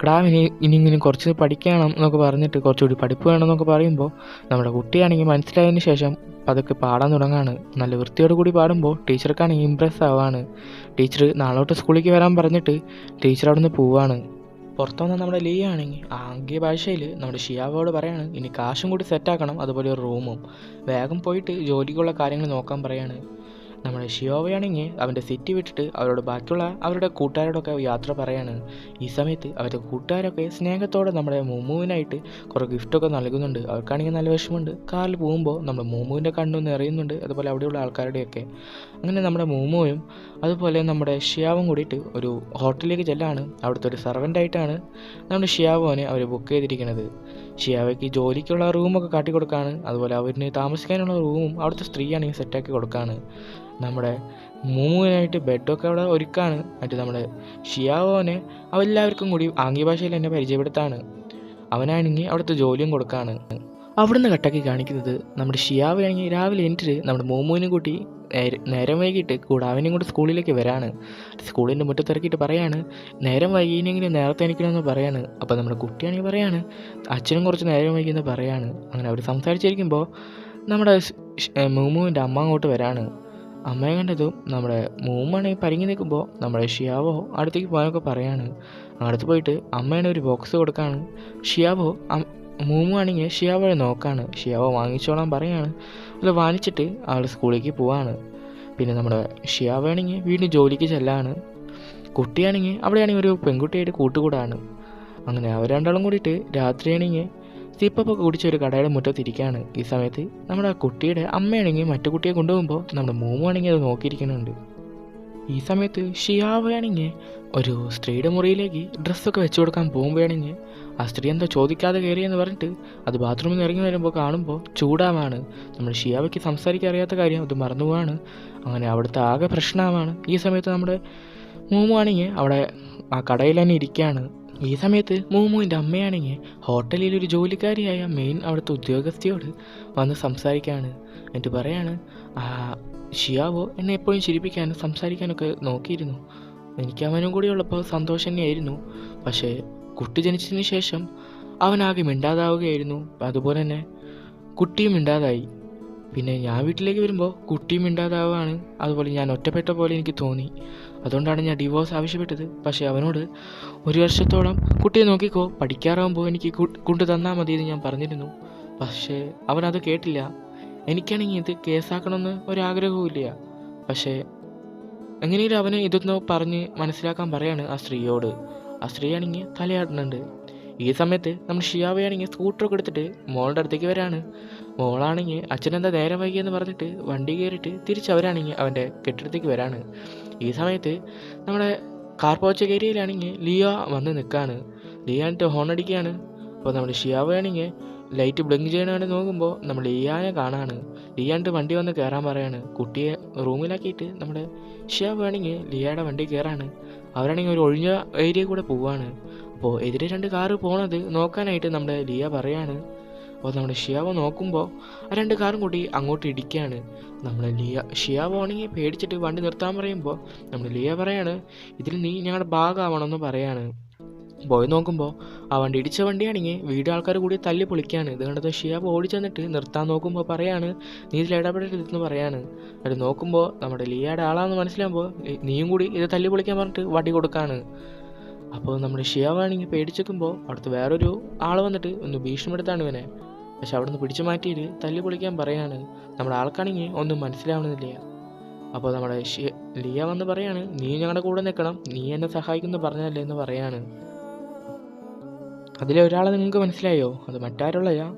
ക്ടാവിന് ഇനിയെങ്കിലും കുറച്ച് പഠിക്കണം എന്നൊക്കെ പറഞ്ഞിട്ട് കുറച്ചുകൂടി പഠിപ്പ് വേണമെന്നൊക്കെ പറയുമ്പോൾ നമ്മുടെ കുട്ടിയാണെങ്കിൽ മനസ്സിലായതിന് ശേഷം അതൊക്കെ പാടാൻ തുടങ്ങാണ്. നല്ല വൃത്തിയോട് കൂടി പാടുമ്പോൾ ടീച്ചർക്കാണെങ്കിൽ ഇമ്പ്രസ് ആവാണ്. ടീച്ചർ നാളോട്ട് സ്കൂളിലേക്ക് വരാൻ പറഞ്ഞിട്ട് ടീച്ചർ അവിടെ നിന്ന് പോവാണ്. പുറത്തു വന്ന നമ്മുടെ ലിയ ആണെങ്കിൽ ആംഗ്യ ഭാഷയിൽ നമ്മുടെ ഷിയാവോട് പറയാണ്, ഇനി കാശും കൂടി സെറ്റാക്കണം, അതുപോലെ ഒരു റൂമും. വേഗം പോയിട്ട് ജോലിക്കുള്ള കാര്യങ്ങൾ നോക്കാൻ പറയാണ്. നമ്മുടെ ഷിയോവയാണെങ്കിൽ അവൻ്റെ സിറ്റി വിട്ടിട്ട് ബാക്കിയുള്ള അവരുടെ കൂട്ടുകാരോടൊക്കെ യാത്ര പറയാണ്. ഈ സമയത്ത് അവരുടെ കൂട്ടുകാരൊക്കെ സ്നേഹത്തോടെ നമ്മുടെ മൂമുവിനായിട്ട് കുറേ ഗിഫ്റ്റൊക്കെ നൽകുന്നുണ്ട്. അവർക്കാണെങ്കിൽ നല്ല വിഷമമുണ്ട്. കാറിൽ പോകുമ്പോൾ നമ്മുടെ മൂമുവിൻ്റെ കണ്ണു നിറയുന്നുണ്ട്, അതുപോലെ അവിടെയുള്ള ആൾക്കാരുടെയൊക്കെ. അങ്ങനെ നമ്മുടെ മൂമുവും അതുപോലെ നമ്മുടെ ഷിയാവും കൂടിയിട്ട് ഒരു ഹോട്ടലിലേക്ക് ചെല്ലാണ്. അവിടുത്തെ ഒരു സർവൻ്റായിട്ടാണ് നമ്മുടെ ഷിയാവോനെ അവർ ബുക്ക് ചെയ്തിരിക്കുന്നത്. ഷിയാവയ്ക്ക് ജോലിക്കുള്ള റൂമൊക്കെ കാട്ടി കൊടുക്കുകയാണ്. അതുപോലെ അവരിന് താമസിക്കാനുള്ള റൂമും അവിടുത്തെ സ്ത്രീയാണെങ്കിൽ സെറ്റാക്കി കൊടുക്കുകയാണ്. നമ്മുടെ മൂമുവിനായിട്ട് ബെഡൊക്കെ അവിടെ ഒരുക്കാണ്. എന്നിട്ട് നമ്മുടെ ഷിയാവോനെ അവരെല്ലാവർക്കും കൂടി ആംഗ്യഭാഷയിൽ എന്നെ പരിചയപ്പെടുത്താണ്. അവനാണെങ്കിൽ അവിടുത്തെ ജോലിയും കൊടുക്കുകയാണ്. അവിടുന്ന് കട്ടാക്കി കാണിക്കുന്നത് നമ്മുടെ ഷിയാവയാണെങ്കിൽ രാവിലെ എണീറ്റിട്ട് നമ്മുടെ മൂമുവിനും കൂട്ടി നേരം വൈകിട്ട് കൂടാവിനെയും കൂടി സ്കൂളിലേക്ക് വരാണ്. സ്കൂളിൻ്റെ മുറ്റത്തിറക്കിയിട്ട് പറയാണ്, നേരം വൈകിയെങ്കിലും നേരത്തെ എണീക്കണമെന്ന് പറയാണ്. അപ്പോൾ നമ്മുടെ കുട്ടിയാണെങ്കിൽ പറയാണ്, അച്ഛനും കുറച്ച് നേരം വൈകിയെന്ന് പറയാണ്. അങ്ങനെ അവർ സംസാരിച്ചിരിക്കുമ്പോൾ നമ്മുടെ മൂമുവിൻ്റെ അമ്മ അങ്ങോട്ട് വരാണ്. അമ്മയെ കണ്ടതും നമ്മുടെ മൂമാണെങ്കിൽ പരിങ്ങി നിൽക്കുമ്പോൾ നമ്മുടെ ഷിയാവോ അടുത്തേക്ക് പോകാനൊക്കെ പറയാണ്. അടുത്ത് പോയിട്ട് അമ്മേനെ ഒരു ബോക്സ് കൊടുക്കുകയാണ്. ഷിയാവോ മൂമു ആണെങ്കിൽ ഷിയാവോയെ നോക്കാണ്. ഷിയാവോ വാങ്ങിച്ചോളാൻ പറയാണ്. അത് വാങ്ങിച്ചിട്ട് ആൾ സ്കൂളിലേക്ക് പോവാണ്. പിന്നെ നമ്മുടെ ഷിയാവോ ആണെങ്കിൽ വീണ്ടും ജോലിക്ക് ചെല്ലാണ്. കുട്ടിയാണെങ്കിൽ അവിടെയാണെങ്കിൽ ഒരു പെൺകുട്ടിയായിട്ട് കൂട്ടുകൂടാണ്. അങ്ങനെ അവർ രണ്ടാളും കൂടിയിട്ട് രാത്രിയാണെങ്കിൽ സിപ്പൊക്കെ കുടിച്ച് ഒരു കടയുടെ മുറ്റത്തിരിക്കുകയാണ്. ഈ സമയത്ത് നമ്മുടെ കുട്ടിയുടെ അമ്മയാണെങ്കിൽ മറ്റു കുട്ടിയെ കൊണ്ടുപോകുമ്പോൾ നമ്മുടെ മൂമാണെങ്കിൽ അത് നോക്കിയിരിക്കുന്നുണ്ട്. ഈ സമയത്ത് ഷിയാവയാണെങ്കിൽ ഒരു സ്ത്രീയുടെ മുറിയിലേക്ക് ഡ്രസ്സൊക്കെ വെച്ച് കൊടുക്കാൻ പോകുമ്പോഴാണെങ്കിൽ ആ സ്ത്രീ എന്തോ ചോദിക്കാതെ കയറിയെന്ന് പറഞ്ഞിട്ട് അത് ബാത്റൂമിൽ നിന്ന് ഇറങ്ങി വരുമ്പോൾ കാണുമ്പോൾ ചൂടാവാണ്. നമ്മുടെ ഷിയാവയ്ക്ക് സംസാരിക്കാൻ അറിയാത്ത കാര്യം അത് മറന്നുപോവാണ്. അങ്ങനെ അവിടുത്തെ ആകെ പ്രശ്നമാണ്. ഈ സമയത്ത് നമ്മുടെ മൂമാണെങ്കിൽ അവിടെ ആ കടയിൽ തന്നെ ഇരിക്കുകയാണ്. ഈ സമയത്ത് മൂമുവിൻ്റെ അമ്മയാണെങ്കിൽ ഹോട്ടലിൽ ഒരു ജോലിക്കാരിയായ മെയിൻ അവിടുത്തെ ഉദ്യോഗസ്ഥയോട് വന്ന് സംസാരിക്കുകയാണ്. എന്നിട്ട് പറയാണ്, ഷിയാവോ എന്നെ എപ്പോഴും ചിരിപ്പിക്കാനും സംസാരിക്കാനൊക്കെ നോക്കിയിരുന്നു. എനിക്ക് അവനും കൂടി ഉള്ളപ്പോൾ സന്തോഷം തന്നെയായിരുന്നു. പക്ഷേ കുട്ടി ജനിച്ചതിന് ശേഷം അവനാകെ മിണ്ടാതാവുകയായിരുന്നു. അതുപോലെ തന്നെ കുട്ടിയും മിണ്ടാതായി. പിന്നെ ഞാൻ വീട്ടിലേക്ക് വരുമ്പോൾ കുട്ടിയും മിണ്ടാതാവുകയാണ്. അതുപോലെ ഞാൻ ഒറ്റപ്പെട്ട പോലെ എനിക്ക് തോന്നി. അതുകൊണ്ടാണ് ഞാൻ ഡിവോഴ്സ് ആവശ്യപ്പെട്ടത്. പക്ഷേ അവനോട് 1 വർഷത്തോളം കുട്ടിയെ നോക്കിക്കോ, പഠിക്കാറാകുമ്പോൾ എനിക്ക് കൊണ്ടു തന്നാൽ മതി എന്ന് ഞാൻ പറഞ്ഞിരുന്നു. പക്ഷേ അവനത് കേട്ടില്ല. എനിക്കാണെങ്കിൽ ഇത് കേസാക്കണമെന്ന് ഒരാഗ്രഹവുമില്ല. പക്ഷേ എങ്ങനെയും അവന് ഇതൊന്ന് പറഞ്ഞ് മനസ്സിലാക്കാൻ പറയാണ് ആ സ്ത്രീയോട്. ആ സ്ത്രീയാണെങ്കിൽ തലയാടുന്നുണ്ട്. ഈ സമയത്ത് നമ്മൾ ഷിയാവയാണെങ്കിൽ സ്കൂട്ടറൊക്കെ എടുത്തിട്ട് മോളുടെ അടുത്തേക്ക് വരാണ്. മോളാണെങ്കിൽ അച്ഛനെന്താ നേരം വൈകിയെന്ന് പറഞ്ഞിട്ട് വണ്ടി കയറിയിട്ട് തിരിച്ചവരാണെങ്കിൽ അവൻ്റെ കെട്ടിടത്തേക്ക് വരാണ്. ഈ സമയത്ത് നമ്മുടെ കാർ പോച്ച ഏരിയയിലാണെങ്കിൽ ലിയ വന്ന് നിൽക്കുകയാണ്. ലിയാനിട്ട് ഹോൺ അടിക്കുകയാണ്. അപ്പോൾ നമ്മുടെ ഷിയാവയാണെങ്കിൽ ലൈറ്റ് ബ്ലിങ്ക് ചെയ്യാനായിട്ട് നോക്കുമ്പോൾ നമ്മൾ ലിയാനെ കാണാണ്. ലിയാനിട്ട് വണ്ടി വന്ന് കയറാൻ പറയാണ്. കുട്ടിയെ റൂമിലാക്കിയിട്ട് നമ്മുടെ ഷിയാവയാണെങ്കിൽ ലിയയുടെ വണ്ടി കയറാണ്. അവരാണെങ്കിൽ ഒരു ഒഴിഞ്ഞ ഏരിയ കൂടെ പോവാണ്. അപ്പോൾ എതിരെ 2 കാറ് പോണത് നോക്കാനായിട്ട് നമ്മുടെ ലിയ പറയാണ്. അപ്പോൾ നമ്മുടെ ഷിയാവോ നോക്കുമ്പോൾ ആ 2 കാറും കൂടി അങ്ങോട്ട് ഇടിക്കുകയാണ്. നമ്മുടെ ഷിയാവോ ആണെങ്കിൽ പേടിച്ചിട്ട് വണ്ടി നിർത്താൻ പറയുമ്പോൾ നമ്മുടെ ലിയ പറയാണ്, ഇതിൽ നീ ഞങ്ങളുടെ ഭാഗമാവണമെന്ന് പറയാണ്. പോയി നോക്കുമ്പോൾ ആ വണ്ടി ഇടിച്ച വണ്ടിയാണെങ്കിൽ വീട് ആൾക്കാർ കൂടി തല്ലി പൊളിക്കുകയാണ്. ഇത് കണ്ടത് ഷിയാബ് ഓടിച്ചെന്നിട്ട് നിർത്താൻ നോക്കുമ്പോൾ പറയാണ്, നീ ഇതിൽ ഇടപെടരുതെന്ന് പറയാണ്. അത് നോക്കുമ്പോൾ നമ്മുടെ ലിയയുടെ ആളാണെന്ന് മനസ്സിലാകുമ്പോൾ നീയും കൂടി ഇത് തല്ലി പൊളിക്കാൻ പറഞ്ഞിട്ട് വടി കൊടുക്കാണ്. അപ്പോൾ നമ്മുടെ ഷിയാവാണെങ്കിൽ പേടിച്ചെക്കുമ്പോൾ അവിടുത്തെ വേറൊരു ആൾ വന്നിട്ട് ഒന്ന് ഭീഷണിപ്പെടുത്താണ് ഇവനെ. പക്ഷെ അവിടെ നിന്ന് പിടിച്ചു മാറ്റിയിട്ട് തല്ലി പൊളിക്കാൻ പറയാണ്. നമ്മുടെ ആൾക്കാണെങ്കിൽ ഒന്നും മനസ്സിലാവണമെന്നില്ല. അപ്പോൾ നമ്മുടെ ലിയ വന്ന് പറയാണ്, നീ ഞങ്ങളുടെ കൂടെ നിൽക്കണം, നീ എന്നെ സഹായിക്കുന്നു പറഞ്ഞല്ലേ എന്ന് പറയാണ്. അതിലെ ഒരാളെ നിങ്ങൾക്ക് മനസ്സിലായോ? അത് മറ്റാരുള്ളയാ,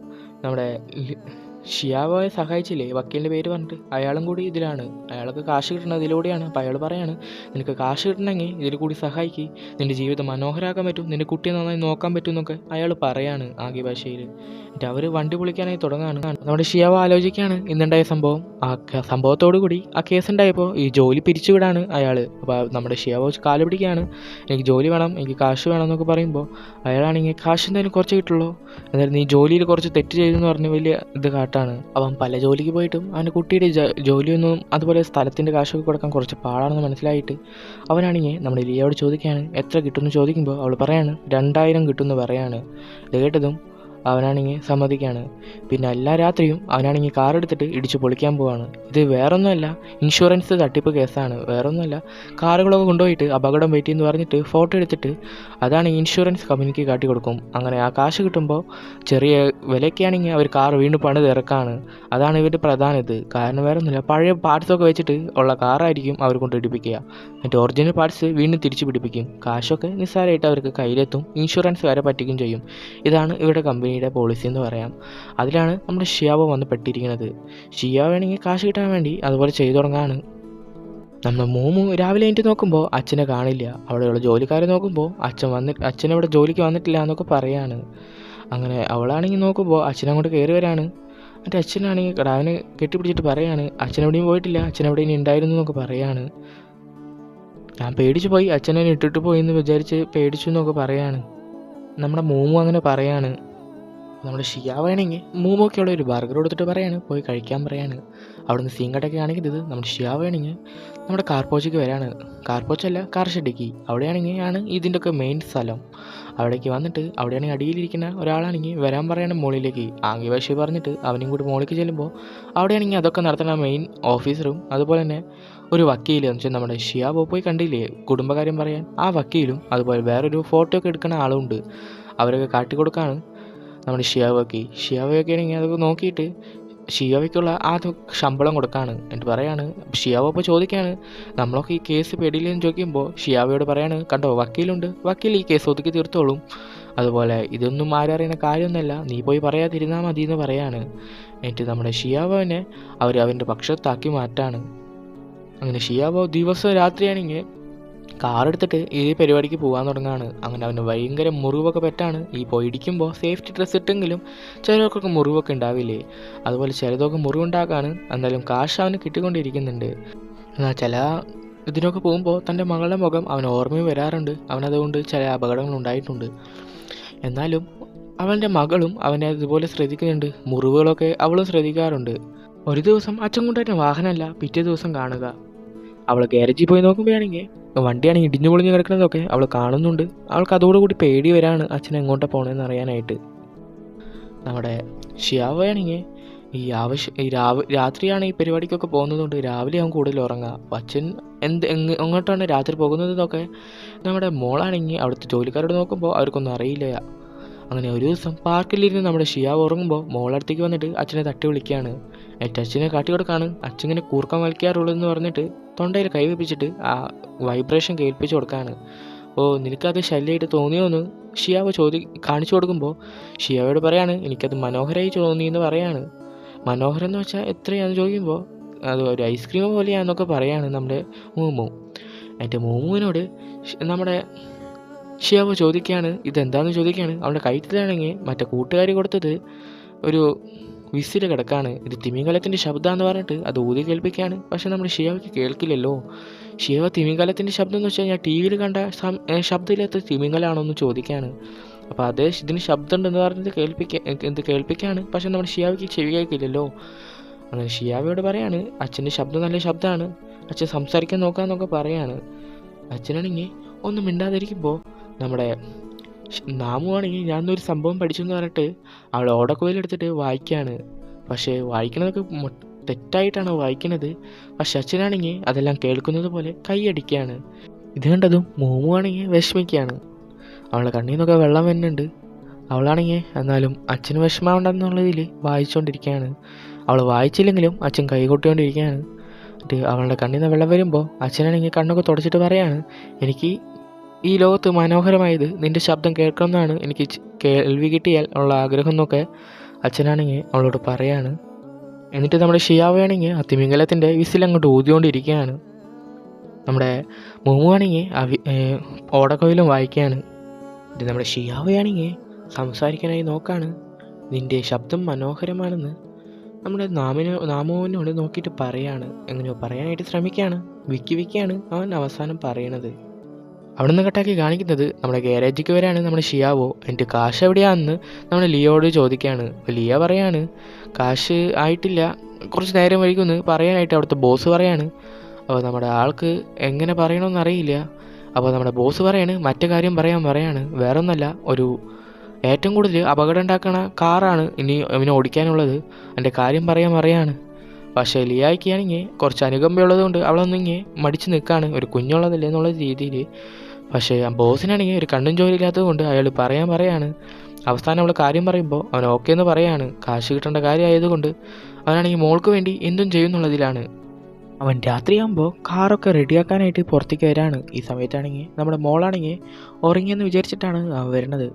നമ്മുടെ ഷിയാവോയെ സഹായിച്ചില്ലേ വക്കീലിൻ്റെ പേര് പറഞ്ഞിട്ട്, അയാളും കൂടി ഇതിലാണ്. അയാൾക്ക് കാശ് കിട്ടണത് ഇതിലൂടെയാണ്. അപ്പോൾ അയാൾ പറയാണ്, നിനക്ക് കാശ് കിട്ടണമെങ്കിൽ ഇതിൽ കൂടി സഹായിക്ക്, നിൻ്റെ ജീവിതം മനോഹരമാക്കാൻ പറ്റും, നിൻ്റെ കുട്ടിയെ നന്നായി നോക്കാൻ പറ്റും എന്നൊക്കെ അയാൾ പറയാണ് ആംഗ്യ ഭാഷയിൽ. എന്നിട്ട് അവർ വണ്ടി പൊളിക്കാനായി തുടങ്ങാണ്. നമ്മുടെ ഷിയാവോ ആലോചിക്കുകയാണ് ഇന്നുണ്ടായ സംഭവം. ആ സംഭവത്തോടു കൂടി ആ കേസ് ഉണ്ടായപ്പോൾ ഈ ജോലി പിരിച്ചുവിടാണ് അയാൾ. അപ്പോൾ നമ്മുടെ ഷിയാവോ കാല് പിടിക്കുകയാണ്, എനിക്ക് ജോലി വേണം, എനിക്ക് കാശ് വേണം എന്നൊക്കെ പറയുമ്പോൾ അയാളാണെങ്കിൽ കാശ് എന്തായാലും കുറച്ച് കിട്ടുള്ളൂ, എന്നാലും നീ ജോലിയിൽ കുറച്ച് തെറ്റ് ചെയ്തെന്ന് പറഞ്ഞ് വലിയ ഇത് കാട്ടാണ്. അവൻ പല ജോലിക്ക് പോയിട്ടും അവൻ്റെ കുട്ടിയുടെ ജോലിയൊന്നും അതുപോലെ സ്ഥലത്തിൻ്റെ കാശൊക്കെ കൊടുക്കാൻ കുറച്ച് പാടാണെന്ന് മനസ്സിലായിട്ട് അവനാണെങ്കിൽ നമ്മുടെ ലിയയോട് ചോദിക്കുകയാണ് എത്ര കിട്ടുമെന്ന് ചോദിക്കുമ്പോൾ അവൾ പറയാണ് 2000 കിട്ടുമെന്ന് പറയാണ്. ഇത് കേട്ടതും അവനാണെങ്കിൽ സമ്മതിക്കുകയാണ്. പിന്നെ എല്ലാ രാത്രിയും അവനാണെങ്കിൽ കാർ എടുത്തിട്ട് ഇടിച്ച് പൊളിക്കാൻ പോവാണ്. ഇത് വേറൊന്നുമല്ല, ഇൻഷുറൻസ് തട്ടിപ്പ് കേസാണ്. വേറൊന്നുമല്ല, കാറുകളൊക്കെ കൊണ്ടുപോയിട്ട് അപകടം പറ്റിയെന്ന് പറഞ്ഞിട്ട് ഫോട്ടോ എടുത്തിട്ട് അതാണ് ഇൻഷുറൻസ് കമ്പനിക്ക് കാട്ടി കൊടുക്കും. അങ്ങനെ ആ കാശ് കിട്ടുമ്പോൾ ചെറിയ വിലയ്ക്കാണെങ്കിൽ അവർ കാർ വീണ്ടും പണിത് ഇറക്കാണ്. അതാണ് ഇവരുടെ പ്രധാന ഇത്. കാരണം വേറൊന്നുമില്ല, പഴയ പാർട്സൊക്കെ വെച്ചിട്ട് ഉള്ള കാറായിരിക്കും അവർ കൊണ്ട് ഇടിപ്പിക്കുക. എന്നിട്ട് ഒറിജിനൽ പാർട്സ് വീണ്ടും തിരിച്ച് പിടിപ്പിക്കും. കാശൊക്കെ നിസ്സാരമായിട്ട് അവർക്ക് കയ്യിലെത്തും, ഇൻഷുറൻസ് വരെ പറ്റിക്കും ചെയ്യും. ഇതാണ് ഇവരുടെ കമ്പനിയുടെ പോളിസി എന്ന് പറയാം. അതിലാണ് നമ്മുടെ ഷിയാവോ വന്ന് പെട്ടിരിക്കുന്നത്. ഷിയാവോ ആണെങ്കിൽ കാശ് കിട്ടാൻ വേണ്ടി അതുപോലെ ചെയ്തു തുടങ്ങാണ്. നമ്മൾ മോമു രാവിലെ എണീറ്റ് നോക്കുമ്പോൾ അച്ഛനെ കാണില്ല. അവിടെയുള്ള ജോലിക്കാരെ നോക്കുമ്പോൾ അച്ഛനവിടെ ജോലിക്ക് വന്നിട്ടില്ല എന്നൊക്കെ പറയാണ്. അങ്ങനെ അവളാണെങ്കിൽ നോക്കുമ്പോൾ അച്ഛനങ്ങോട്ട് കയറി വരാണ്. എൻ്റെ അച്ഛനാണെങ്കിൽ കടാവിനെ കെട്ടിപ്പിടിച്ചിട്ട് പറയാണ്, അച്ഛനെവിടെയും പോയിട്ടില്ല, അച്ഛനെവിടെ ഇനി ഉണ്ടായിരുന്നു എന്നൊക്കെ പറയാണ്. ഞാൻ പേടിച്ചു പോയി, അച്ഛനെ ഇട്ടിട്ട് പോയി എന്ന് വിചാരിച്ച് പേടിച്ചു എന്നൊക്കെ പറയാണ്. നമ്മുടെ മോമു അങ്ങനെ പറയാണ്. നമ്മുടെ ഷിയാവാണെങ്കിൽ മൂമൊക്കെയുള്ള ഒരു ബർഗർ കൊടുത്തിട്ട് പറയാണ് പോയി കഴിക്കാൻ പറയാണ്. അവിടെ നിന്ന് സീൻ കട്ടൊക്കെ കാണിക്കുന്നത് നമ്മുടെ ഷിയാവാണെങ്കിൽ നമ്മുടെ കാർപോച്ചയ്ക്ക് വരാണ്. കാർപോച്ചല്ല, കാർ ഷെഡിക്ക്. അവിടെയാണെങ്കിൽ ഇതിൻ്റെയൊക്കെ മെയിൻ സ്ഥലം. അവിടേക്ക് വന്നിട്ട് അവിടെയാണെങ്കിൽ അടിയിലിരിക്കുന്ന ഒരാളാണെങ്കിൽ വരാൻ പറയാണ് മുകളിലേക്ക്. ആംഗ്യ ഭാഷ പറഞ്ഞിട്ട് അവനും കൂടി മുകളിലേക്ക് ചെല്ലുമ്പോൾ അവിടെയാണെങ്കിൽ അതൊക്കെ നടത്തുന്ന മെയിൻ ഓഫീസറും അതുപോലെ തന്നെ ഒരു വക്കീൽ എന്ന് വെച്ചാൽ നമ്മുടെ ഷിയാവോ പോയി കണ്ടില്ലേ കുടുംബകാര്യം പറയാൻ, ആ വക്കീലും അതുപോലെ വേറൊരു ഫോട്ടോ ഒക്കെ എടുക്കുന്ന ആളും ഉണ്ട്. അവരൊക്കെ കാട്ടിക്കൊടുക്കാണ് നമ്മുടെ ഷിയാവോയൊക്കെ ആണെങ്കിൽ അതൊക്കെ നോക്കിയിട്ട് ഷിയാവോയ്ക്കുള്ള ആ ശമ്പളം കൊടുക്കാണ്. എന്നിട്ട് പറയാണ്, ഷിയാവോ അപ്പോൾ ചോദിക്കുകയാണ് നമ്മളൊക്കെ ഈ കേസ് പെടില്ലെന്ന് ചോദിക്കുമ്പോൾ ഷിയാവോയോട് പറയാണ്, കണ്ടോ വക്കീലുണ്ട്, വക്കീൽ ഈ കേസ് ഒതുക്കി തീർത്തോളും, അതുപോലെ ഇതൊന്നും ആരറിയുന്ന കാര്യമൊന്നുമല്ല, നീ പോയി പറയാതിരുന്നാൽ മതി എന്ന് പറയാണ്. എന്നിട്ട് നമ്മുടെ ഷിയാവോനെ അവൻ്റെ പക്ഷത്താക്കി മാറ്റാണ്. അങ്ങനെ ഷിയാവോ ദിവസം രാത്രിയാണെങ്കിൽ കാറെടുത്തിട്ട് ഈ പരിപാടിക്ക് പോകാൻ തുടങ്ങുകയാണ്. അങ്ങനെ അവന് ഭയങ്കര മുറിവൊക്കെ പറ്റാണ്. ഈ പോയി ഇടിക്കുമ്പോൾ സേഫ്റ്റി ഡ്രസ്സ് ഇട്ടെങ്കിലും ചിലർക്കൊക്കെ മുറിവൊക്കെ ഉണ്ടാവില്ലേ, അതുപോലെ ചിലതൊക്കെ മുറിവുണ്ടാക്കാണ്. എന്തായാലും കാശ് അവന് കിട്ടിക്കൊണ്ടിരിക്കുന്നുണ്ട്. എന്നാൽ ചില ഇതിനൊക്കെ പോകുമ്പോൾ തൻ്റെ മകളുടെ മുഖം അവന് ഓർമ്മയും വരാറുണ്ട്. അവനതുകൊണ്ട് ചില അപകടങ്ങൾ ഉണ്ടായിട്ടുണ്ട്. എന്നാലും അവൻ്റെ മകളും അവനെ അതുപോലെ ശ്രദ്ധിക്കുന്നുണ്ട്. മുറിവുകളൊക്കെ അവളും ശ്രദ്ധിക്കാറുണ്ട്. ഒരു ദിവസം അച്ഛൻ കൊണ്ടുവരുന്ന വാഹനമല്ല പിറ്റേ ദിവസം കാണുക. അവൾ ഗാരേജിൽ പോയി നോക്കുമ്പോഴാണെങ്കിൽ വണ്ടിയാണെങ്കിൽ ഇടിഞ്ഞു പൊളിഞ്ഞ് കിടക്കുന്നതൊക്കെ അവൾ കാണുന്നുണ്ട്. അവൾക്ക് അതോടുകൂടി പേടി വരാണ് അച്ഛൻ എങ്ങോട്ടാണ് പോകണമെന്ന് അറിയാനായിട്ട്. നമ്മുടെ ഷിയാവോയാണെങ്കിൽ രാത്രിയാണ് ഈ പരിപാടിക്കൊക്കെ പോകുന്നതുകൊണ്ട് രാവിലെ അവൻ കൂടുതൽ ഉറങ്ങുക. അച്ഛൻ എങ്ങോട്ടാണ് രാത്രി പോകുന്നതെന്നൊക്കെ നമ്മുടെ മോളാണെങ്കിൽ അവിടുത്തെ ജോലിക്കാരോട് നോക്കുമ്പോൾ അവർക്കൊന്നും അറിയില്ല. അങ്ങനെ ഒരു ദിവസം പാർക്കിലിരുന്ന് നമ്മുടെ ഷിയാവോ ഉറങ്ങുമ്പോൾ മോളടുത്തേക്ക് വന്നിട്ട് അച്ഛനെ തട്ടി വിളിക്കുകയാണ്. എന്നിട്ട് അച്ഛനെ കാട്ടി കൊടുക്കാണ്. അച്ഛനെ കൂർക്കം വലിക്കാറുള്ളൂ എന്ന് പറഞ്ഞിട്ട് തൊണ്ടയിൽ കൈവപ്പിച്ചിട്ട് ആ വൈബ്രേഷൻ കേൾപ്പിച്ച് കൊടുക്കുകയാണ്. ഓ നിനക്കത് ശല്യമായിട്ട് തോന്നിയോന്ന് ഷിയാവോ കാണിച്ചു കൊടുക്കുമ്പോൾ ഷിയാവോയോട് പറയാണ്, എനിക്കത് മനോഹരമായി തോന്നിയെന്ന് പറയാണ്. മനോഹരം എന്ന് വെച്ചാൽ എത്രയാണെന്ന് ചോദിക്കുമ്പോൾ അത് ഒരു ഐസ്ക്രീം പോലെയാണെന്നൊക്കെ പറയാണ് നമ്മുടെ മോമു. എന്നിട്ട് മോമുവിനോട് നമ്മുടെ ഷിയാവോ ചോദിക്കുകയാണ്, ഇതെന്താണെന്ന് ചോദിക്കുകയാണ്. അവളുടെ കൈത്തിലാണെങ്കിൽ മറ്റേ കൂട്ടുകാരി കൊടുത്തത് ഒരു വിസിൽ കിടക്കാണ്. ഇത് തിമിംഗലത്തിൻ്റെ ശബ്ദമാണെന്ന് പറഞ്ഞിട്ട് അത് ഊതി കേൾപ്പിക്കുകയാണ്. പക്ഷെ നമ്മുടെ ഷിയാവയ്ക്ക് കേൾക്കില്ലല്ലോ. ഷിയാവ തിമിംഗലത്തിൻ്റെ ശബ്ദം എന്ന് വെച്ചാൽ ഞാൻ ടി വിയിൽ കണ്ട ശബ്ദമില്ലാത്ത തിമിംഗലാണോ എന്ന് ചോദിക്കുകയാണ്. അപ്പോൾ അതേ ഇതിന് ശബ്ദം ഉണ്ടെന്ന് പറഞ്ഞത് കേൾപ്പിക്കുകയാണ്. പക്ഷെ നമ്മുടെ ഷിയാവയ്ക്ക് ചെവി കേൾക്കില്ലല്ലോ. അങ്ങനെ ഷിയാവയോട് പറയാണ്, അച്ഛൻ്റെ ശബ്ദം നല്ല ശബ്ദമാണ്, അച്ഛൻ സംസാരിക്കാൻ നോക്കാമെന്നൊക്കെ പറയാണ്. അച്ഛനാണെങ്കിൽ ഒന്നും മിണ്ടാതിരിക്കുമ്പോൾ നമ്മുടെ നാമുവാണെങ്കിൽ ഞാനൊരു സംഭവം പഠിച്ചെന്ന് പറഞ്ഞിട്ട് അവൾ ഓടക്കോയിലെടുത്തിട്ട് വായിക്കുകയാണ്. പക്ഷേ വായിക്കണതൊക്കെ തെറ്റായിട്ടാണ് വായിക്കണത്. പക്ഷെ അച്ഛനാണെങ്കിൽ അതെല്ലാം കേൾക്കുന്നത് പോലെ കൈയടിക്കുകയാണ്. ഇത് കണ്ടതും മോമുവാണെങ്കിൽ വിഷമിക്കുകയാണ്. അവളുടെ കണ്ണിൽ നിന്നൊക്കെ വെള്ളം വരുന്നുണ്ട്. അവളാണെങ്കിൽ എന്നാലും അച്ഛന് വിഷമമുണ്ടെന്നുള്ളതിൽ വായിച്ചുകൊണ്ടിരിക്കുകയാണ്. അവൾ വായിച്ചില്ലെങ്കിലും അച്ഛൻ കൈകൊട്ടിക്കൊണ്ടിരിക്കുകയാണ്. എന്നിട്ട് അവളുടെ കണ്ണിൽ നിന്ന് വെള്ളം വരുമ്പോൾ അച്ഛനാണെങ്കിൽ കണ്ണൊക്കെ തുടച്ചിട്ട് പറയാണ്, എനിക്ക് ഈ ലോകത്ത് മനോഹരമായത് നിൻ്റെ ശബ്ദം കേൾക്കണമെന്നാണ് എനിക്ക് കേൾവി കിട്ടിയാൽ ഉള്ള ആഗ്രഹം എന്നൊക്കെ അച്ഛനാണെങ്കിൽ അവളോട് പറയാണ്. എന്നിട്ട് നമ്മുടെ ഷിയാവയാണെങ്കിൽ ആ തിമിംഗലത്തിൻ്റെ വിസിലങ്ങോട്ട് ഊതിക്കൊണ്ടിരിക്കുകയാണ്. നമ്മുടെ മോമുവാണെങ്കിൽ ഓടക്കോയിലും വായിക്കുകയാണ്. ഇത് നമ്മുടെ ഷിയാവയാണെങ്കിൽ സംസാരിക്കാനായി നോക്കാണ്. നിൻ്റെ ശബ്ദം മനോഹരമാണെന്ന് നമ്മുടെ നാമുവിനോട് നോക്കിയിട്ട് പറയാണ്. എങ്ങനെയോ പറയാനായിട്ട് ശ്രമിക്കുകയാണ്. വിക്കിയാണ് അവൻ അവസാനം പറയണത്. അവിടെ നിന്ന് കട്ടാക്കി കാണിക്കുന്നത് നമ്മുടെ ഗാരേജിക്ക് വരെയാണ് നമ്മുടെ ഷിയാവോ. എൻ്റെ കാശ് എവിടെയാണെന്ന് നമ്മുടെ ലിയോയോട് ചോദിക്കുകയാണ്. അപ്പോൾ ലിയ പറയാണ്, കാശ് ആയിട്ടില്ല, കുറച്ച് നേരം വൈകുമെന്ന് പറയാനായിട്ട് അവിടുത്തെ ബോസ് പറയാണ്. അപ്പോൾ നമ്മുടെ ആൾക്ക് എങ്ങനെ പറയണമെന്ന് അറിയില്ല. അപ്പോൾ നമ്മുടെ ബോസ് പറയാണ്, മറ്റു കാര്യം പറയാണ്. വേറെ ഒന്നല്ല, ഒരു ഏറ്റവും കൂടുതൽ അപകടം ഉണ്ടാക്കണ കാറാണ് ഇനി അവന് ഓടിക്കാനുള്ളത്, എൻ്റെ കാര്യം പറയാണ്. പക്ഷേ ലിയായ്ക്കാണെങ്കിൽ കുറച്ച് അനുകമ്പയുള്ളത് കൊണ്ട് അവളൊന്നിങ്ങനെ മടിച്ച് നിൽക്കുകയാണ്, ഒരു കുഞ്ഞുള്ളതല്ലേ എന്നുള്ള രീതിയിൽ. പക്ഷേ ബോസിനാണെങ്കിൽ ഒരു കണ്ണും ജോലിയില്ലാത്തത് കൊണ്ട് അയാൾ പറയാണ്. അവസാനം അവൾ കാര്യം പറയുമ്പോൾ അവൻ ഓക്കെ എന്ന് പറയാണ്. കാശ് കിട്ടേണ്ട കാര്യമായതുകൊണ്ട് അവനാണെങ്കിൽ മോൾക്ക് വേണ്ടി എന്തും ചെയ്യുന്നുള്ളതിലാണ്. അവൻ രാത്രിയാകുമ്പോൾ കാറൊക്കെ റെഡിയാക്കാനായിട്ട് പുറത്തേക്ക് വരാണ്. ഈ സമയത്താണെങ്കിൽ നമ്മുടെ മോളാണെങ്കിൽ ഉറങ്ങിയെന്ന് വിചാരിച്ചിട്ടാണ് അവൻ വരുന്നത്.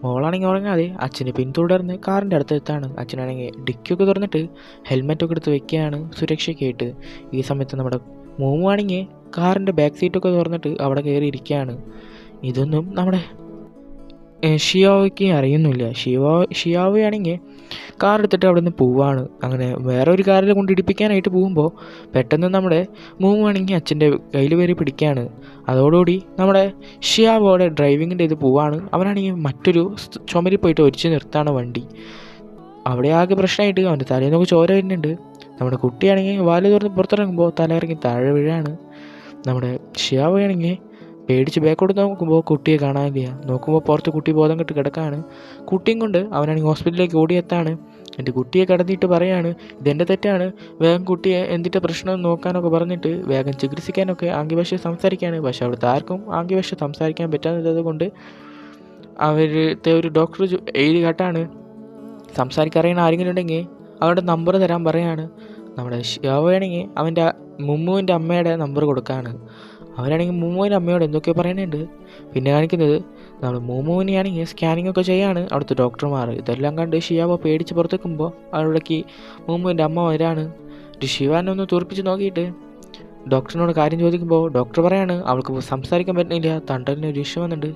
മോളാണെങ്കിൽ ഉറങ്ങാതെ അച്ഛനെ പിന്തുടർന്ന് കാറിൻ്റെ അടുത്തെത്താണ്. അച്ഛനാണെങ്കിൽ ഡിക്കിയൊക്കെ തുറന്നിട്ട് ഹെൽമെറ്റൊക്കെ എടുത്ത് വെക്കുകയാണ് സുരക്ഷയ്ക്കായിട്ട്. ഈ സമയത്ത് നമ്മുടെ മോമുവാണെങ്കിൽ കാറിൻ്റെ ബാക്ക് സീറ്റൊക്കെ തുറന്നിട്ട് അവിടെ കയറി ഇരിക്കുകയാണ്. ഇതൊന്നും നമ്മുടെ ഷിയാവയ്ക്ക് അറിയുന്നില്ല. ഷിയാവയാണെങ്കിൽ കാർ എടുത്തിട്ട് അവിടെ നിന്ന് പോവാണ്. അങ്ങനെ വേറെ ഒരു കാറിൽ കൊണ്ട് ഇടിപ്പിക്കാനായിട്ട് പോകുമ്പോൾ പെട്ടെന്ന് നമ്മുടെ മോമുവാണെങ്കിൽ അച്ഛൻ്റെ കയ്യിൽ വരെ പിടിക്കുകയാണ്. അതോടുകൂടി നമ്മുടെ ഷിയാവോടെ ഡ്രൈവിങ്ങിൻ്റെ ഇത് പോവാണ്. അവനാണെങ്കിൽ മറ്റൊരു ചുമരിൽ പോയിട്ട് ഒരിച്ച് നിർത്താണ് വണ്ടി. അവിടെ ആകെ പ്രശ്നമായിട്ട് അവൻ്റെ തലേന്നൊക്കെ ചോര വരുന്നുണ്ട്. നമ്മുടെ കുട്ടിയാണെങ്കിൽ വാല് തുറന്ന് പുറത്തിറങ്ങുമ്പോൾ തലയിറങ്ങി താഴെ വീഴാണ്. നമ്മുടെ ഷിയാവയാണെങ്കിൽ പേടിച്ച് ബാക്കോട്ട് നോക്കുമ്പോൾ കുട്ടിയെ കാണാനില്ല. നോക്കുമ്പോൾ പുറത്ത് കുട്ടി ബോധം കെട്ട് കിടക്കാണ്. കുട്ടിയും കൊണ്ട് അവനാണെങ്കിൽ ഹോസ്പിറ്റലിലേക്ക് ഓടിയെത്താണ്. എൻ്റെ കുട്ടിയെ കിടന്നിട്ട് പറയാണ്, ഇതെൻ്റെ തെറ്റാണ്, വേഗം കുട്ടിയെ എന്തിൻ്റെ പ്രശ്നം നോക്കാനൊക്കെ പറഞ്ഞിട്ട് വേഗം ചികിത്സിക്കാനൊക്കെ ആംഗ്യഭാഷ സംസാരിക്കുകയാണ്. പക്ഷെ അവിടുത്തെ ആർക്കും ആംഗ്യഭാഷ സംസാരിക്കാൻ പറ്റാത്തത് കൊണ്ട് അവരുടെ ഒരു ഡോക്ടർ എഴുതി കാട്ടാണ്, സംസാരിക്കറിയണ ആരെങ്കിലും ഉണ്ടെങ്കിൽ അവരുടെ നമ്പർ തരാൻ പറയാണ്. നമ്മുടെ ഷിയാവയാണെങ്കിൽ അവൻ്റെ മുമ്മുവിൻ്റെ അമ്മയുടെ നമ്പർ കൊടുക്കുകയാണ്. അവരാണെങ്കിൽ മൂമോൻ്റെ അമ്മയോട് എന്തൊക്കെയോ പറയുന്നുണ്ട്. പിന്നെ കാണിക്കുന്നത് നമ്മൾ മൂമോനെയാണെങ്കിൽ സ്കാനിങ് ഒക്കെ ചെയ്യാണ് അവിടുത്തെ ഡോക്ടർമാർ. ഇതെല്ലാം കണ്ട് ഷിയാവോ പേടിച്ച് പുറത്തേക്കുമ്പോൾ അവിടേക്ക് മൂമോൻ്റെ അമ്മ വരാണ്. ഷിവാനെ ഒന്ന് തുറപ്പിച്ച് നോക്കിയിട്ട് ഡോക്ടറിനോട് കാര്യം ചോദിക്കുമ്പോൾ ഡോക്ടർ പറയാണ്, അവൾക്ക് സംസാരിക്കാൻ പറ്റുന്നില്ല, തണ്ടലിന് ഒരു ഇഷ്യൂ വന്നിട്ടുണ്ട്,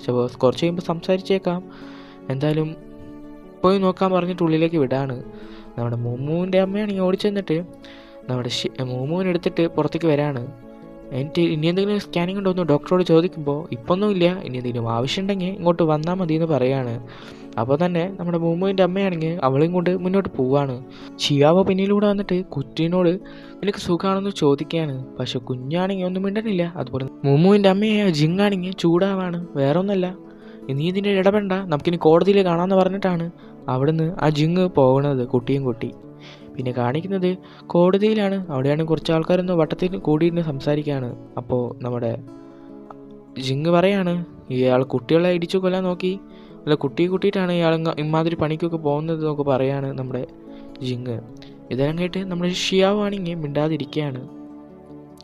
കുറച്ച് കഴിയുമ്പോൾ സംസാരിച്ചേക്കാം, എന്തായാലും പോയി നോക്കാൻ പറഞ്ഞിട്ട് ഉള്ളിലേക്ക് വിടാണ്. നമ്മുടെ മൂമുവിൻ്റെ അമ്മയാണെങ്കിൽ ഓടിച്ചെന്നിട്ട് നമ്മുടെ മൂമുവിനെടുത്തിട്ട് പുറത്തേക്ക് വരാണ്. എന്നിട്ട് ഇനി എന്തെങ്കിലും സ്കാനിങ് ഉണ്ടോ എന്ന് ഡോക്ടറോട് ചോദിക്കുമ്പോൾ ഇപ്പൊന്നുമില്ല, ഇനി എന്തെങ്കിലും ആവശ്യമുണ്ടെങ്കിൽ ഇങ്ങോട്ട് വന്നാൽ മതി എന്ന് പറയാണ്. അപ്പോൾ തന്നെ നമ്മുടെ മൂമുവിൻ്റെ അമ്മയാണെങ്കിൽ അവളെയും കൊണ്ട് മുന്നോട്ട് പോവാണ്. ഷിയാവോ പിന്നിലൂടെ വന്നിട്ട് കുറ്റീനോട് നിനക്ക് സുഖമാണെന്ന് ചോദിക്കുകയാണ്. പക്ഷെ കുഞ്ഞാണെങ്കിൽ ഒന്നും മിണ്ടണില്ല. അതുപോലെ മൂമുവിൻ്റെ അമ്മയെ ജിങ്ങാണെങ്കിൽ ചൂടാവാണ്. വേറെ ഒന്നല്ല, നീ ഇതിൻ്റെ ഇടപെടണ്ട, നമുക്കിനി കോടതിയിൽ കാണാമെന്ന് പറഞ്ഞിട്ടാണ് അവിടുന്ന് ആ ജിങ് പോകുന്നത് കുട്ടിയും കൂട്ടി. പിന്നെ കാണിക്കുന്നത് കോടതിയിലാണ്. അവിടെയാണ് കുറച്ച് ആൾക്കാരൊന്ന് വട്ടത്തിൽ കൂടിയിരുന്ന് സംസാരിക്കുകയാണ്. അപ്പോൾ നമ്മുടെ ജിങ് പറയാണ്, ഇയാൾ കുട്ടികളെ ഇടിച്ചു കൊല്ലാൻ നോക്കി, അല്ല കുട്ടിയെ കൂട്ടിയിട്ടാണ് ഇയാൾ ഇമാതിരി പണിക്കൊക്കെ പോകുന്നത് എന്നൊക്കെ പറയാണ് നമ്മുടെ ജിങ്. ഇതെല്ലാം കേട്ട് നമ്മുടെ ഷിയാവോ ആണെങ്കിൽ മിണ്ടാതിരിക്കുകയാണ്.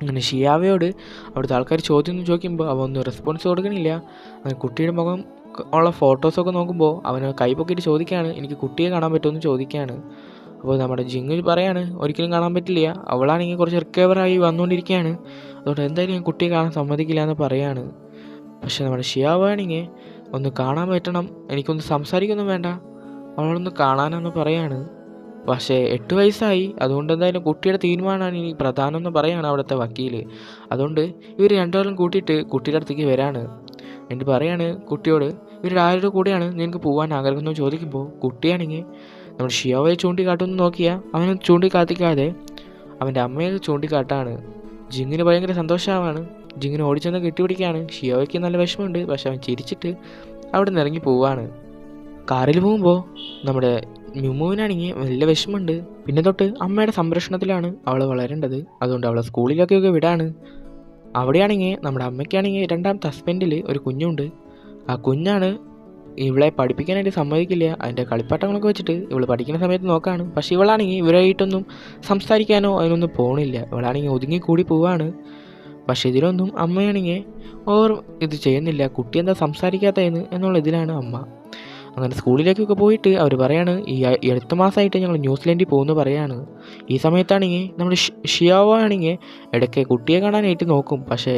അങ്ങനെ ഷിയാവയോട് അവിടുത്തെ ആൾക്കാർ ചോദ്യം ചോദിക്കുമ്പോൾ അവ ഒന്നും റെസ്പോൺസ് കൊടുക്കണില്ല. അങ്ങനെ കുട്ടിയുടെ മുഖം ഉള്ള ഫോട്ടോസൊക്കെ നോക്കുമ്പോൾ അവന് കൈപ്പൊക്കിയിട്ട് ചോദിക്കുകയാണ്, എനിക്ക് കുട്ടിയെ കാണാൻ പറ്റുമെന്ന് ചോദിക്കുകയാണ്. അപ്പോൾ നമ്മുടെ ജിങ് പറയാണ്, ഒരിക്കലും കാണാൻ പറ്റില്ല, അവളാണെങ്കിൽ കുറച്ച് റിക്കവറായി വന്നുകൊണ്ടിരിക്കുകയാണ്, അതുകൊണ്ട് എന്തായാലും ഞാൻ കുട്ടിയെ കാണാൻ സമ്മതിക്കില്ല എന്ന് പറയാണ്. പക്ഷെ നമ്മുടെ ഷിയാവോ ആണെങ്കിൽ ഒന്ന് കാണാൻ പറ്റണം, എനിക്കൊന്ന് സംസാരിക്കൊന്നും വേണ്ട, അവളൊന്ന് കാണാനെന്ന് പറയാണ്. പക്ഷേ 8 വയസ്സായി, അതുകൊണ്ട് എന്തായാലും കുട്ടിയുടെ തീരുമാനമാണ് ഇനി പ്രധാനം എന്ന് പറയാണ് അവിടുത്തെ വക്കീൽ. അതുകൊണ്ട് ഇവർ രണ്ടുപേരും കൂട്ടിയിട്ട് കുട്ടിയുടെ അടുത്തേക്ക് വരാണ്. എന്നിട്ട് പറയാണ് കുട്ടിയോട്, ഇവരുടെ ആരുടെ കൂടെയാണ് നിനക്ക് പോകാൻ ആഗ്രഹമെന്ന് ചോദിക്കുമ്പോൾ കുട്ടിയാണെങ്കിൽ നമ്മുടെ ഷിയാവയെ ചൂണ്ടിക്കാട്ടുമെന്ന് നോക്കിയാൽ അവനെ ചൂണ്ടിക്കാത്തിക്കാതെ അവൻ്റെ അമ്മയെ ചൂണ്ടിക്കാട്ടാണ്. ജിങ്ങിന് ഭയങ്കര സന്തോഷമാണ്. ജിങ്ങിന് ഓടിച്ചെന്ന് കെട്ടിപ്പിടിക്കുകയാണ്. ഷിയാവയ്ക്ക് നല്ല വിഷമമുണ്ട്, പക്ഷെ അവൻ ചിരിച്ചിട്ട് അവിടെ നിന്ന് ഇറങ്ങി പോവാണ്. കാറിൽ പോകുമ്പോൾ നമ്മുടെ മ്യൂമുവിനാണെങ്കിൽ വലിയ വിഷമമുണ്ട്. പിന്നെ തൊട്ട് അമ്മയുടെ സംരക്ഷണത്തിലാണ് അവൾ വളരേണ്ടത്. അതുകൊണ്ട് അവളെ സ്കൂളിലൊക്കെ വിടാണ്. അവിടെയാണെങ്കിൽ നമ്മുടെ അമ്മയ്ക്കാണെങ്കിൽ രണ്ടാമത്തെ ഹസ്ബൻഡിൽ ഒരു കുഞ്ഞുണ്ട്. ആ കുഞ്ഞാണ് ഇവളെ പഠിപ്പിക്കാനായിട്ട് സമ്മതിക്കില്ല. അതിൻ്റെ കളിപ്പാട്ടങ്ങളൊക്കെ വെച്ചിട്ട് ഇവൾ പഠിക്കുന്ന സമയത്ത് നോക്കാണ്. പക്ഷേ ഇവളാണെങ്കിൽ ഇവരായിട്ടൊന്നും സംസാരിക്കാനോ അതിനൊന്നും പോകണില്ല. ഇവളാണെങ്കിൽ ഒതുങ്ങിക്കൂടി പോവാണ്. പക്ഷേ ഇതിലൊന്നും അമ്മയാണെങ്കിൽ ഓവർ ഇത് ചെയ്യുന്നില്ല. കുട്ടി എന്താ സംസാരിക്കാത്തതെന്ന് എന്നുള്ള ഇതിലാണ് അമ്മ. അങ്ങനെ സ്കൂളിലേക്കൊക്കെ പോയിട്ട് അവർ പറയാണ് ഈ അടുത്ത മാസമായിട്ട് ഞങ്ങൾ ന്യൂസിലൻഡിൽ പോകുന്നു പറയാണ്. ഈ സമയത്താണെങ്കിൽ നമ്മുടെ ഷിയാവോ ആണെങ്കിൽ ഇടയ്ക്ക് കുട്ടിയെ കാണാനായിട്ട് നോക്കും. പക്ഷേ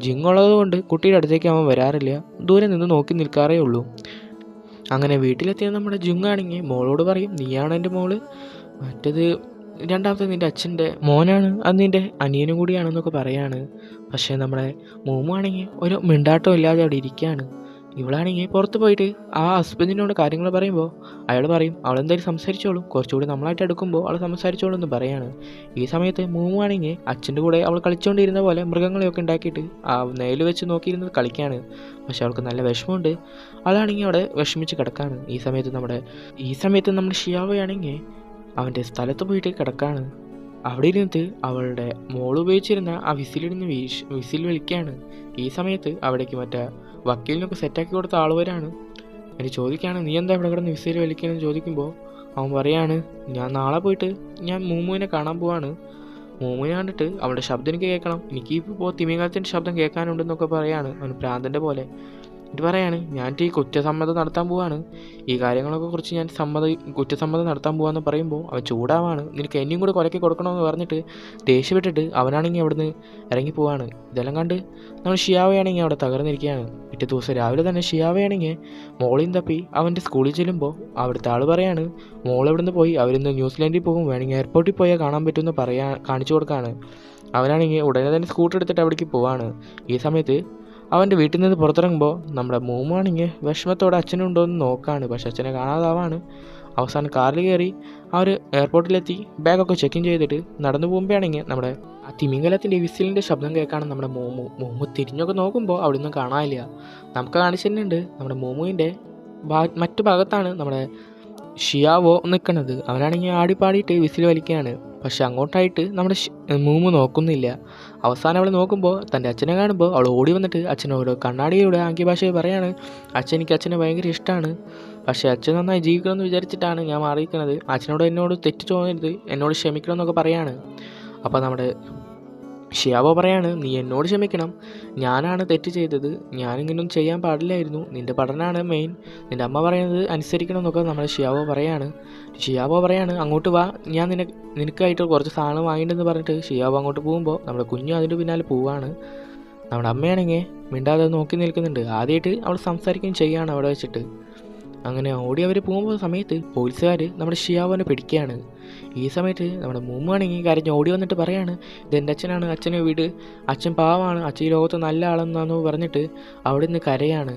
ജിങ്ങുള്ളത് കൊണ്ട് കുട്ടിയുടെ അടുത്തേക്ക് അവൻ വരാറില്ല. ദൂരെ നിന്ന് നോക്കി നിൽക്കാറേ ഉള്ളൂ. അങ്ങനെ വീട്ടിലെത്തിയ നമ്മുടെ ജിങ്ങാണെങ്കിൽ മോളോട് പറയും, നീയാണ് എൻ്റെ മോള്, മറ്റേത് രണ്ടാമത്തെ നിൻ്റെ അച്ഛൻ്റെ മോനാണ്, അത് നിൻ്റെ അനിയനും കൂടിയാണെന്നൊക്കെ പറയാണ്. പക്ഷേ നമ്മുടെ മോമു ആണെങ്കിൽ ഒരു മിണ്ടാട്ടം ഇല്ലാതെ അവിടെ ഇരിക്കുകയാണ്. ഇവളാണെങ്കിൽ പുറത്ത് പോയിട്ട് ആ ഹസ്ബൻഡിനോട് കാര്യങ്ങൾ പറയുമ്പോൾ അയാൾ പറയും അവളെന്തായാലും സംസാരിച്ചോളും, കുറച്ചുകൂടി നമ്മളായിട്ട് എടുക്കുമ്പോൾ അവൾ സംസാരിച്ചോളും എന്ന് പറയാണ്. ഈ സമയത്ത് മൂവാണെങ്കിൽ അച്ഛൻ്റെ കൂടെ അവൾ കളിച്ചുകൊണ്ടിരുന്ന പോലെ മൃഗങ്ങളെയൊക്കെ ഉണ്ടാക്കിയിട്ട് ആ നേല് വെച്ച് നോക്കിയിരുന്നത് കളിക്കുകയാണ്. പക്ഷെ അവൾക്ക് നല്ല വിഷമമുണ്ട്. അവളാണെങ്കിൽ അവിടെ വിഷമിച്ച് കിടക്കാണ്. ഈ സമയത്ത് നമ്മുടെ ഷിയാവയാണെങ്കിൽ അവൻ്റെ സ്ഥലത്ത് പോയിട്ട് കിടക്കാണ്. അവിടെ ഇരുന്നിട്ട് അവളുടെ മോൾ ഉപയോഗിച്ചിരുന്ന ആ വിസിലിടുന്ന വിസിൽ വിളിക്കുകയാണ്. ഈ സമയത്ത് അവിടേക്ക് മറ്റേ വക്കീലിനൊക്കെ സെറ്റാക്കി കൊടുത്ത ആൾ വരാണ്. എനിക്ക് ചോദിക്കുകയാണ്, നീ എന്താ ഇവിടെ കിടന്ന് വിസിൽ വലിക്കുകയെന്ന് ചോദിക്കുമ്പോൾ അവൻ പറയാണ്, ഞാൻ നാളെ പോയിട്ട് ഞാൻ മൂമുവിനെ കാണാൻ പോവാണ്. മൂമുവിനെ കണ്ടിട്ട് അവളുടെ ശബ്ദം എനിക്ക് കേൾക്കണം, എനിക്കിപ്പോൾ തിമിംഗലത്തിൻ്റെ ശബ്ദം കേൾക്കാനുണ്ടെന്നൊക്കെ പറയാണ് അവൻ പ്രാന്തൻ്റെ പോലെ. എന്നിട്ട് പറയാണ്, ഞാൻ ഈ കുറ്റസമ്മതം നടത്താൻ പോവാണ്, ഈ കാര്യങ്ങളൊക്കെ കുറിച്ച് ഞാൻ കുറ്റസമ്മതം നടത്താൻ പോവാന്ന് പറയുമ്പോൾ അവൻ ചൂടാവാണ്. നിനക്ക് എന്നെയും കൂടെ കൊലക്കി കൊടുക്കണമെന്ന് പറഞ്ഞിട്ട് ദേഷ്യപ്പെട്ടിട്ട് അവനാണെങ്കിൽ അവിടുന്ന് ഇറങ്ങി പോവാണ്. ഇതെല്ലാം കണ്ട് നമ്മൾ ഷിയാവയാണെങ്കിൽ അവിടെ തകർന്നിരിക്കുകയാണ്. പിറ്റേ ദിവസം രാവിലെ തന്നെ ഷിയാവയാണെങ്കിൽ മോളിൽ തപ്പി അവൻ്റെ സ്കൂളിൽ ചെല്ലുമ്പോൾ അവിടുത്തെ ആൾ പറയാണ്, മോൾ ഇവിടുന്ന് പോയി അവരിന്ന് ന്യൂസിലാൻഡിൽ പോകും, വേണമെങ്കിൽ എയർപോർട്ടിൽ പോയാൽ കാണാൻ പറ്റുമെന്ന് കാണിച്ചു കൊടുക്കുകയാണ്. അവനാണെങ്കിൽ ഉടനെ തന്നെ സ്കൂട്ടർ എടുത്തിട്ട് അവിടേക്ക് പോവാണ്. ഈ സമയത്ത് അവൻ്റെ വീട്ടിൽ നിന്ന് പുറത്തിറങ്ങുമ്പോൾ നമ്മുടെ മൂമാണെങ്കിൽ വിഷമത്തോടെ അച്ഛനുണ്ടോ എന്ന് നോക്കാണ്. പക്ഷെ അച്ഛനെ കാണാതാവാണ്. അവസാനം കാറിൽ കയറി അവർ എയർപോർട്ടിലെത്തി ബാഗൊക്കെ ചെക്കിൻ ചെയ്തിട്ട് നടന്നു പോകുമ്പോഴാണെങ്കിൽ നമ്മുടെ ആ തിമിംഗലത്തിൻ്റെ വിസിലിൻ്റെ ശബ്ദം കേൾക്കാണ് നമ്മുടെ മോമു തിരിഞ്ഞൊക്കെ നോക്കുമ്പോൾ അവിടെ ഒന്നും കാണാനില്ല. നമുക്ക് കാണിച്ചിട്ടുണ്ട് നമ്മുടെ മോമുവിൻ്റെ മറ്റു ഭാഗത്താണ് നമ്മുടെ ഷിയാവോ നിൽക്കുന്നത്. അവനാണെങ്കിൽ ആടിപ്പാടിയിട്ട് വിസിൽ വലിക്കുകയാണ്. പക്ഷെ അങ്ങോട്ടായിട്ട് നമ്മുടെ മൂമു നോക്കുന്നില്ല. അവസാനം അവൾ നോക്കുമ്പോൾ തൻ്റെ അച്ഛനെ കാണുമ്പോൾ അവൾ ഓടി വന്നിട്ട് അച്ഛനോട് കണ്ണാടിയുടെ ആംഗ്യഭാഷയിൽ പറയാണ്, എനിക്ക് അച്ഛനെ ഭയങ്കര ഇഷ്ടമാണ്, പക്ഷേ അച്ഛൻ നന്നായി ജീവിക്കണമെന്ന് വിചാരിച്ചിട്ടാണ് ഞാൻ മാറിയിരിക്കുന്നത്, എന്നോട് തെറ്റ് തോന്നരുത്, എന്നോട് ക്ഷമിക്കണം എന്നൊക്കെ പറയാണ്. അപ്പോൾ നമ്മുടെ ഷിയാവോ പറയാണ്, നീ എന്നോട് ക്ഷമിക്കണം, ഞാനാണ് തെറ്റ് ചെയ്തത്, ഞാനിങ്ങനൊന്നും ചെയ്യാൻ പാടില്ലായിരുന്നു, നിൻ്റെ പഠനമാണ് മെയിൻ, നിൻ്റെ അമ്മ പറയുന്നത് അനുസരിക്കണം എന്നൊക്കെ നമ്മുടെ ഷിയാവോ പറയാണ് അങ്ങോട്ട് വാ, ഞാൻ നിനക്കായിട്ട് കുറച്ച് സാധനം വാങ്ങിയിട്ടുണ്ടെന്ന് പറഞ്ഞിട്ട് ഷിയാവോ അങ്ങോട്ട് പോകുമ്പോൾ നമ്മുടെ കുഞ്ഞു അതിൻ്റെ പിന്നാലെ പോവാണ്. നമ്മുടെ അമ്മയാണെങ്കിൽ മിണ്ടാതെ നോക്കി നിൽക്കുന്നുണ്ട്. ആദ്യമായിട്ട് അവൾ സംസാരിക്കുകയും ചെയ്യുകയാണ് അവിടെ വെച്ചിട്ട്. അങ്ങനെ ഓടി അവർ പോകുമ്പോൾ സമയത്ത് പോലീസുകാർ നമ്മുടെ ഷിയാവോനെ പിടിക്കുകയാണ്. ഈ സമയത്ത് നമ്മുടെ മൂമ്മാണെങ്കിൽ കരഞ്ഞ് ഓടി വന്നിട്ട് പറയാണ്, ഇതെൻ്റെ അച്ഛനാണ്, അച്ഛനെ വീട്, അച്ഛൻ പാവമാണ്, അച്ഛൻ ഈ ലോകത്ത് നല്ല ആളെന്നാന്ന് പറഞ്ഞിട്ട് അവിടെ നിന്ന് കരയാണ്.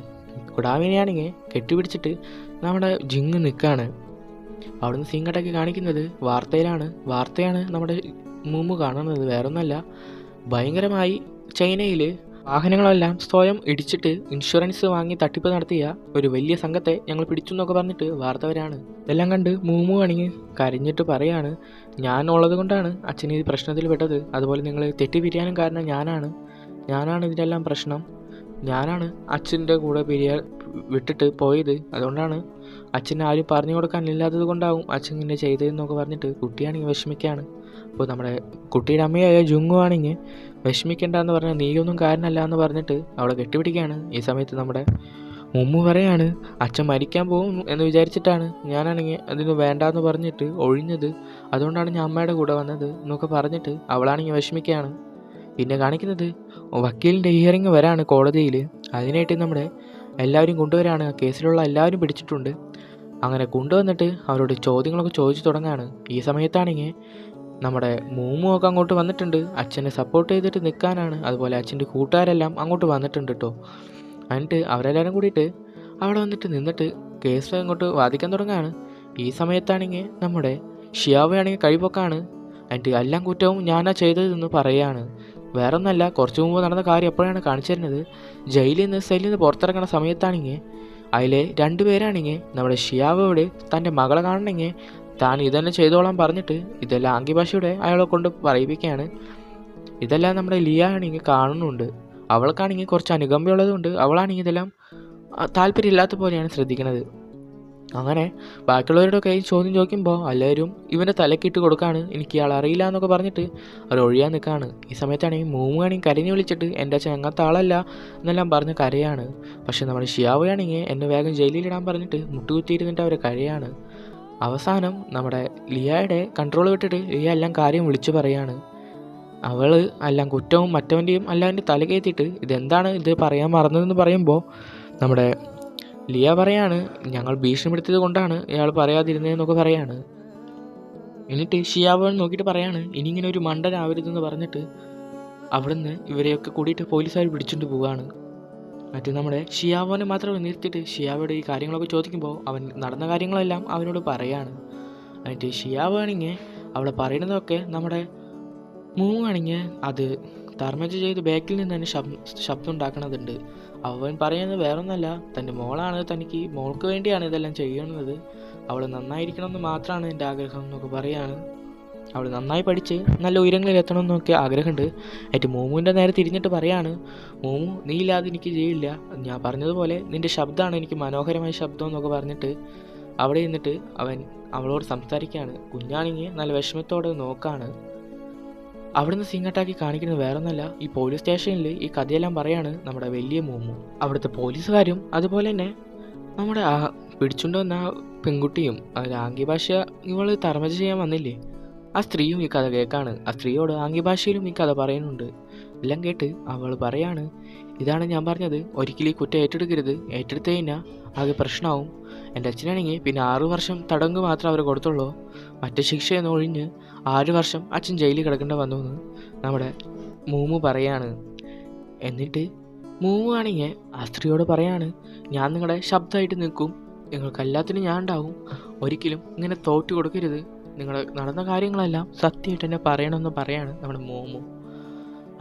കുടാവിനെയാണെങ്കിൽ കെട്ടിപ്പിടിച്ചിട്ട് നമ്മുടെ ജിങ് നിൽക്കുകയാണ്. അവിടെ നിന്ന് സീൻ കട്ടാക്കി കാണിക്കുന്നത് വാർത്തയാണ് നമ്മുടെ മൂമു കാണുന്നത്. വേറൊന്നല്ല, ഭയങ്കരമായി ചൈനയിൽ വാഹനങ്ങളെല്ലാം സ്വയം ഇടിച്ചിട്ട് ഇൻഷുറൻസ് വാങ്ങി തട്ടിപ്പ് നടത്തിയ ഒരു വലിയ സംഘത്തെ ഞങ്ങൾ പിടിച്ചു എന്നൊക്കെ പറഞ്ഞിട്ട് വാർത്ത വരാണ്. ഇതെല്ലാം കണ്ട് മൂമു ആണെങ്കിൽ കരഞ്ഞിട്ട് പറയാണ്, ഞാൻ ഉള്ളത് കൊണ്ടാണ് അച്ഛൻ ഈ പ്രശ്നത്തിൽ പെട്ടത്, അതുപോലെ നിങ്ങൾ തെറ്റിപ്പിരിയാനും കാരണം ഞാനാണ് ഇതിനെല്ലാം പ്രശ്നം, ഞാനാണ് അച്ഛൻ്റെ കൂടെ വിട്ടിട്ട് പോയത്, അതുകൊണ്ടാണ് അച്ഛന് ആരും പറഞ്ഞു കൊടുക്കാനില്ലാത്തത് കൊണ്ടാവും അച്ഛൻ ഇങ്ങനെ ചെയ്തതെന്നൊക്കെ പറഞ്ഞിട്ട് കുട്ടിയാണെങ്കിൽ വിഷമിക്കുകയാണ്. അപ്പോൾ നമ്മുടെ കുട്ടിയുടെ അമ്മയായ ജുങ്ങു ആണെങ്കിൽ വിഷമിക്കേണ്ടെന്ന് പറഞ്ഞാൽ നീയൊന്നും കാരണമല്ല എന്ന് പറഞ്ഞിട്ട് അവളെ കെട്ടിപ്പിടിക്കുകയാണ്. ഈ സമയത്ത് നമ്മുടെ മുമ്മു പറയാണ്, അച്ഛൻ മരിക്കാൻ പോകും എന്ന് വിചാരിച്ചിട്ടാണ് ഞാനാണെങ്കിൽ അതിന് വേണ്ടാന്ന് പറഞ്ഞിട്ട് ഒഴിഞ്ഞത്, അതുകൊണ്ടാണ് ഞാൻ അമ്മയുടെ കൂടെ വന്നത് എന്നൊക്കെ പറഞ്ഞിട്ട് അവളാണെങ്കിൽ വിഷമിക്കുകയാണ്. പിന്നെ കാണിക്കുന്നത് വക്കീലിൻ്റെ ഹിയറിങ് വരാണ് കോടതിയിൽ. അതിനായിട്ട് നമ്മുടെ എല്ലാവരും കൊണ്ടുവരാണ്. ആ കേസിലുള്ള എല്ലാവരും പിടിച്ചിട്ടുണ്ട്. അങ്ങനെ കൊണ്ടുവന്നിട്ട് അവരോട് ചോദ്യങ്ങളൊക്കെ ചോദിച്ചു തുടങ്ങാണ്. ഈ സമയത്താണെങ്കിൽ നമ്മുടെ മൂമുമൊക്കെ അങ്ങോട്ട് വന്നിട്ടുണ്ട്. അച്ഛനെ സപ്പോർട്ട് ചെയ്തിട്ട് നിൽക്കാനാണ്. അതുപോലെ അച്ഛൻ്റെ കൂട്ടുകാരെല്ലാം അങ്ങോട്ട് വന്നിട്ടുണ്ട് കേട്ടോ. എന്നിട്ട് അവരെല്ലാവരും കൂടിയിട്ട് അവിടെ വന്നിട്ട് നിന്നിട്ട് കേസ് അങ്ങോട്ട് വാദിക്കാൻ തുടങ്ങുകയാണ്. ഈ സമയത്താണെങ്കിൽ നമ്മുടെ ഷിയാവയാണെങ്കിൽ കഴിവൊക്കെയാണ്. എന്നിട്ട് എല്ലാം കുറ്റവും ഞാനാ ചെയ്തതെന്ന് പറയുകയാണ്. വേറെ ഒന്നല്ല, കുറച്ച് മുമ്പ് നടന്ന കാര്യം എപ്പോഴാണ് കാണിച്ചു തരുന്നത്. സെല്ലിൽ നിന്ന് പുറത്തിറങ്ങുന്ന സമയത്താണെങ്കിൽ അതിലെ 2 പേരാണെങ്കിൽ നമ്മുടെ ഷിയാവയോട് തൻ്റെ മകളെ കാണണമെങ്കിൽ താൻ ഇതന്നെ ചെയ്തോളാൻ പറഞ്ഞിട്ട് ഇതെല്ലാം ആംഗ്യഭാഷയുടെ അയാളെ കൊണ്ട് പറയിപ്പിക്കുകയാണ്. ഇതെല്ലാം നമ്മുടെ ലിയ ആണെങ്കിൽ കാണുന്നുണ്ട്. അവൾക്കാണെങ്കിൽ കുറച്ച് അനുകമ്പയുള്ളതുകൊണ്ട് അവളാണെങ്കിൽ ഇതെല്ലാം താല്പര്യമില്ലാത്ത പോലെയാണ് ശ്രദ്ധിക്കുന്നത്. അങ്ങനെ ബാക്കിയുള്ളവരുടെ കയ്യിൽ ചോദ്യം ചോദിക്കുമ്പോൾ എല്ലാവരും ഇവൻ്റെ തലക്കിട്ട് കൊടുക്കുകയാണ്. എനിക്ക് ഇയാൾ അറിയില്ല എന്നൊക്കെ പറഞ്ഞിട്ട് അവർ ഒഴിയാൻ നിൽക്കുകയാണ്. ഈ സമയത്താണെങ്കിൽ മൂമുവാണെങ്കിൽ കരഞ്ഞു വിളിച്ചിട്ട് എൻ്റെ അച്ഛൻ അങ്ങനത്തെ ആളല്ല എന്നെല്ലാം പറഞ്ഞ് കരയാണ്. പക്ഷെ നമ്മുടെ ഷിയാവയാണെങ്കിൽ എന്നെ വേഗം ജയിലിലിടാൻ പറഞ്ഞിട്ട് മുട്ടുകുത്തിയിരുന്നിട്ട് അവർ കരയാണ്. അവസാനം നമ്മുടെ ലിയയുടെ കൺട്രോൾ വിട്ടിട്ട് ലിയ എല്ലാം കാര്യം വിളിച്ചു പറയാണ്. അവൾ എല്ലാം കുറ്റവും മറ്റവൻ്റെയും എല്ലാവൻ്റെ തലകേറ്റിട്ട് ഇതെന്താണ് ഇത് പറയാൻ മറന്നതെന്ന് പറയുമ്പോൾ നമ്മുടെ ലിയ പറയാണ്, ഞങ്ങൾ ഭീഷണിപ്പെടുത്തിയത് കൊണ്ടാണ് ഇയാൾ പറയാതിരുന്നതെന്നൊക്കെ പറയാണ്. എന്നിട്ട് ഷിയാവൻ നോക്കിയിട്ട് പറയാണ്, ഇനി ഇങ്ങനെ ഒരു മണ്ടനാവരുതെന്ന് പറഞ്ഞിട്ട് അവിടുന്ന് ഇവരെയൊക്കെ കൂടിയിട്ട് പോലീസുകാർ പിടിച്ചുകൊണ്ട് പോവുകയാണ്. മറ്റേ നമ്മുടെ ഷിയാവോനെ മാത്രം നിർത്തിയിട്ട് ഷിയാവോയുടെ ഈ കാര്യങ്ങളൊക്കെ ചോദിക്കുമ്പോൾ അവൻ നടന്ന കാര്യങ്ങളെല്ലാം അവനോട് പറയാണ്. എന്നിട്ട് ഷിയാവാണെങ്കിൽ അവിടെ പറയുന്നതൊക്കെ നമ്മുടെ മൂവാണെങ്കിൽ അത് തർമ്മജ ചെയ്ത് ബാക്കിൽ നിന്ന് തന്നെ ശബ്ദം ഉണ്ടാക്കണതുണ്ട്. അവൻ പറയുന്നത് വേറൊന്നല്ല, തൻ്റെ മോളാണ്, തനിക്ക് മോൾക്ക് വേണ്ടിയാണ് ഇതെല്ലാം ചെയ്യുന്നത്, അവൾ നന്നായിരിക്കണമെന്ന് മാത്രമാണ് എൻ്റെ ആഗ്രഹം എന്നൊക്കെ പറയാണ്. അവൾ നന്നായി പഠിച്ച് നല്ല ഉയരങ്ങളിൽ എത്തണമെന്നൊക്കെ ആഗ്രഹമുണ്ട്. എന്നിട്ട് മൂമുവിൻ്റെ നേരെ തിരിഞ്ഞിട്ട് പറയാണ്, മൂമു നീ ഇല്ലാതെ എനിക്ക് ചെയ്യില്ല, ഞാൻ പറഞ്ഞതുപോലെ നിൻ്റെ ശബ്ദമാണ് എനിക്ക് മനോഹരമായ ശബ്ദം എന്നൊക്കെ പറഞ്ഞിട്ട് അവിടെ നിന്നിട്ട് അവൻ അവളോട് സംസാരിക്കുകയാണ്. കുഞ്ഞാണെങ്കിൽ നല്ല വിഷമത്തോടെ നോക്കാണ്. അവിടുന്ന് സീങ്ങട്ടാക്കി കാണിക്കുന്നത് വേറൊന്നല്ല, ഈ പോലീസ് സ്റ്റേഷനിൽ ഈ കഥയെല്ലാം പറയാണ് നമ്മുടെ വലിയ മൂമു. അവിടുത്തെ പോലീസുകാരും അതുപോലെ തന്നെ നമ്മുടെ ആ പിടിച്ചുകൊണ്ട് വന്ന ആ പെൺകുട്ടിയും അതിൽ ആംഗ്യഭാഷ ഇവൾ തർമ്മജ ചെയ്യാൻ വന്നില്ലേ, ആ സ്ത്രീയും ഈ കഥ കേൾക്കാണ്. ആ സ്ത്രീയോട് ആംഗ്യഭാഷയിലും ഈ കഥ പറയുന്നുണ്ട്. എല്ലാം കേട്ട് അവൾ പറയാണ്, ഇതാണ് ഞാൻ പറഞ്ഞത്, ഒരിക്കലും ഈ കുറ്റം ഏറ്റെടുക്കരുത്, ഏറ്റെടുത്ത് കഴിഞ്ഞാൽ ആകെ പ്രശ്നമാവും. എൻ്റെ അച്ഛനാണെങ്കിൽ പിന്നെ 6 വർഷം തടങ്ക് മാത്രം അവർ കൊടുത്തുള്ളൂ, മറ്റു ശിക്ഷയെന്ന് ഒഴിഞ്ഞ് 6 വർഷം അച്ഛൻ ജയിലിൽ കിടക്കേണ്ടി വന്നു എന്ന് നമ്മുടെ മൂമു പറയാണ്. എന്നിട്ട് മൂമു ആണെങ്കിൽ ആ സ്ത്രീയോട് പറയാണ്, ഞാൻ നിങ്ങളുടെ ശബ്ദമായിട്ട് നിൽക്കും, നിങ്ങൾക്കെല്ലാത്തിനും ഞാൻ ഉണ്ടാവും, ഒരിക്കലും ഇങ്ങനെ തോറ്റു കൊടുക്കരുത്, നിങ്ങൾ നടന്ന കാര്യങ്ങളെല്ലാം സത്യമായിട്ട് തന്നെ പറയണമെന്ന് പറയാണ് നമ്മുടെ മൂമു.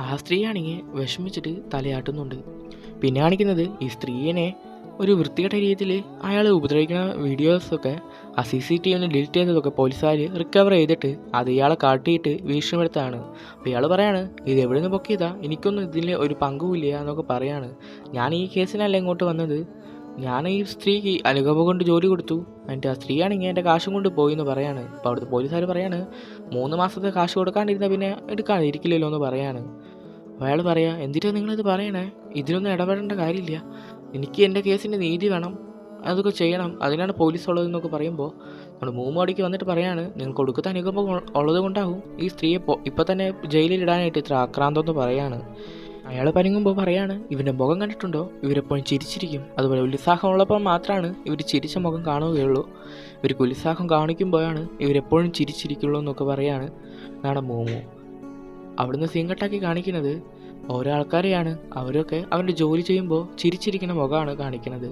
ആ സ്ത്രീയാണെങ്കിൽ വിഷമിച്ചിട്ട് തലയാട്ടുന്നുണ്ട്. പിന്നെ കാണിക്കുന്നത് ഈ സ്ത്രീയെ ഒരു വൃത്തികെട്ട രീതിയിൽ അയാൾ ഉപദ്രവിക്കുന്ന വീഡിയോസൊക്കെ ആ CCTV ഡിലീറ്റ് ചെയ്തതൊക്കെ പോലീസുകാർ റിക്കവർ ചെയ്തിട്ട് അത് ഇയാളെ കാട്ടിയിട്ട് ഭീഷണിപ്പെടുത്താണ്. അപ്പോൾ ഇയാൾ പറയാണ്, ഇത് എവിടെ നിന്ന് പൊക്കിയതാ, എനിക്കൊന്നും ഇതിൽ ഒരു പങ്കുമില്ല എന്നൊക്കെ പറയാണ്. ഞാൻ ഈ കേസിനല്ല ഇങ്ങോട്ട് വന്നത്, ഞാൻ ഈ സ്ത്രീക്ക് അനുകമ്പ കൊണ്ട് ജോലി കൊടുത്തു, എന്നിട്ട് ആ സ്ത്രീയാണെങ്കിൽ എൻ്റെ കാശും കൊണ്ട് പോയി എന്ന് പറയാണ്. അപ്പോൾ അവിടുത്തെ പോലീസുകാർ പറയാണ്, 3 മാസത്തെ കാശ് കൊടുക്കാണ്ടിരുന്ന പിന്നെ എടുക്കാണ്ടിരിക്കില്ലല്ലോ എന്ന് പറയാണ്. അപ്പോൾ അയാൾ പറയാം, എന്തിനാണ് നിങ്ങളിത് പറയണേ, ഇതിലൊന്നും ഇടപെടേണ്ട കാര്യമില്ല, എനിക്ക് എൻ്റെ കേസിൻ്റെ നീതി വേണം, അതൊക്കെ ചെയ്യണം, അതിനാണ് പോലീസ് ഉള്ളതെന്നൊക്കെ പറയുമ്പോൾ നമ്മൾ മൂമോടിക്ക് വന്നിട്ട് പറയാണ്, നിങ്ങൾ കൊടുക്കുന്ന അനുകമ്പം ഉള്ളത് കൊണ്ടാവും ഈ സ്ത്രീയെ ഇപ്പം തന്നെ ജയിലിലിടാനായിട്ട് ഇത്ര ആക്രാന്തമെന്ന് പറയാണ്. അയാൾ പരുങ്ങുമ്പോൾ പറയാണ്, ഇവൻ്റെ മുഖം കണ്ടിട്ടുണ്ടോ, ഇവരെപ്പോഴും ചിരിച്ചിരിക്കും, അതുപോലെ ഉത്സാഹമുള്ളപ്പോൾ മാത്രമാണ് ഇവർ ചിരിച്ച മുഖം കാണുകയുള്ളൂ, ഇവർക്ക് ഉത്സാഹം കാണിക്കുമ്പോഴാണ് ഇവരെപ്പോഴും ചിരിച്ചിരിക്കുള്ളൂ എന്നൊക്കെ പറയാണ് നാടെ മൂമു. അവിടുന്ന് സീങ്കട്ടാക്കി കാണിക്കുന്നത് ഓരോ ആൾക്കാരെയാണ്, അവരൊക്കെ അവൻ്റെ ജോലി ചെയ്യുമ്പോൾ ചിരിച്ചിരിക്കുന്ന മുഖമാണ് കാണിക്കുന്നത്.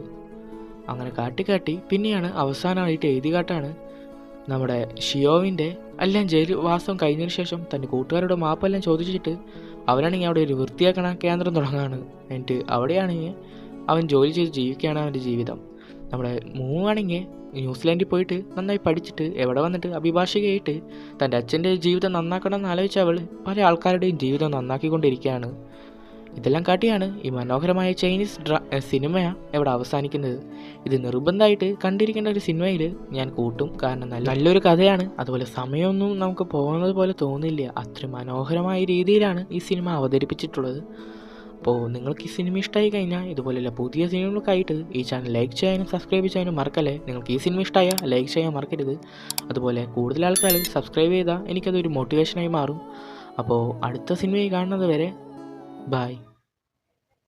അങ്ങനെ കാട്ടി പിന്നെയാണ് അവസാനമായിട്ട് എഴുതി കാട്ടാണ് നമ്മുടെ ഷിയോവിൻ്റെ എല്ലാം ജയിൽ വാസം കഴിഞ്ഞതിന് ശേഷം തൻ്റെ കൂട്ടുകാരുടെ മാപ്പെല്ലാം ചോദിച്ചിട്ട് അവനാണെങ്കിൽ അവിടെ ഒരു വൃത്തിയാക്കണ കേന്ദ്രം തുടങ്ങുകയാണ്. എന്നിട്ട് അവിടെയാണെങ്കിൽ അവൻ ജോലി ചെയ്ത് ജീവിക്കുകയാണ് അവൻ്റെ ജീവിതം. നമ്മുടെ മൂവാണെങ്കിൽ ന്യൂസിലാൻഡിൽ പോയിട്ട് നന്നായി പഠിച്ചിട്ട് എവിടെ വന്നിട്ട് അഭിഭാഷകയായിട്ട് തൻ്റെ അച്ഛൻ്റെ ജീവിതം നന്നാക്കണം എന്ന് ആലോചിച്ച അവൾ പല ആൾക്കാരുടെയും ജീവിതം നന്നാക്കിക്കൊണ്ടിരിക്കുകയാണ്. ഇതെല്ലാം കാട്ടിയാണ് ഈ മനോഹരമായ ചൈനീസ് സിനിമ എവിടെ അവസാനിക്കുന്നത്. ഇത് നിർബന്ധമായിട്ട് കണ്ടിരിക്കേണ്ട ഒരു സിനിമയിൽ ഞാൻ കൂട്ടും, കാരണം നല്ലൊരു കഥയാണ്, അതുപോലെ സമയമൊന്നും നമുക്ക് പോകുന്നത് പോലെ തോന്നില്ല, അത്ര മനോഹരമായ രീതിയിലാണ് ഈ സിനിമ അവതരിപ്പിച്ചിട്ടുള്ളത്. അപ്പോൾ നിങ്ങൾക്ക് ഈ സിനിമ ഇഷ്ടമായി കഴിഞ്ഞാൽ ഇതുപോലെയുള്ള പുതിയ സിനിമകൾക്കായിട്ട് ഈ ചാനൽ ലൈക്ക് ചെയ്യാനും സബ്സ്ക്രൈബ് ചെയ്യാനും മറക്കല്ലേ. നിങ്ങൾക്ക് ഈ സിനിമ ഇഷ്ടമായാൽ ലൈക്ക് ചെയ്യാൻ മറക്കരുത്, അതുപോലെ കൂടുതൽ ആൾക്കാർ സബ്സ്ക്രൈബ് ചെയ്താൽ എനിക്കതൊരു മോട്ടിവേഷനായി മാറും. അപ്പോൾ അടുത്ത സിനിമയിൽ കാണുന്നത് വരെ ബൈ.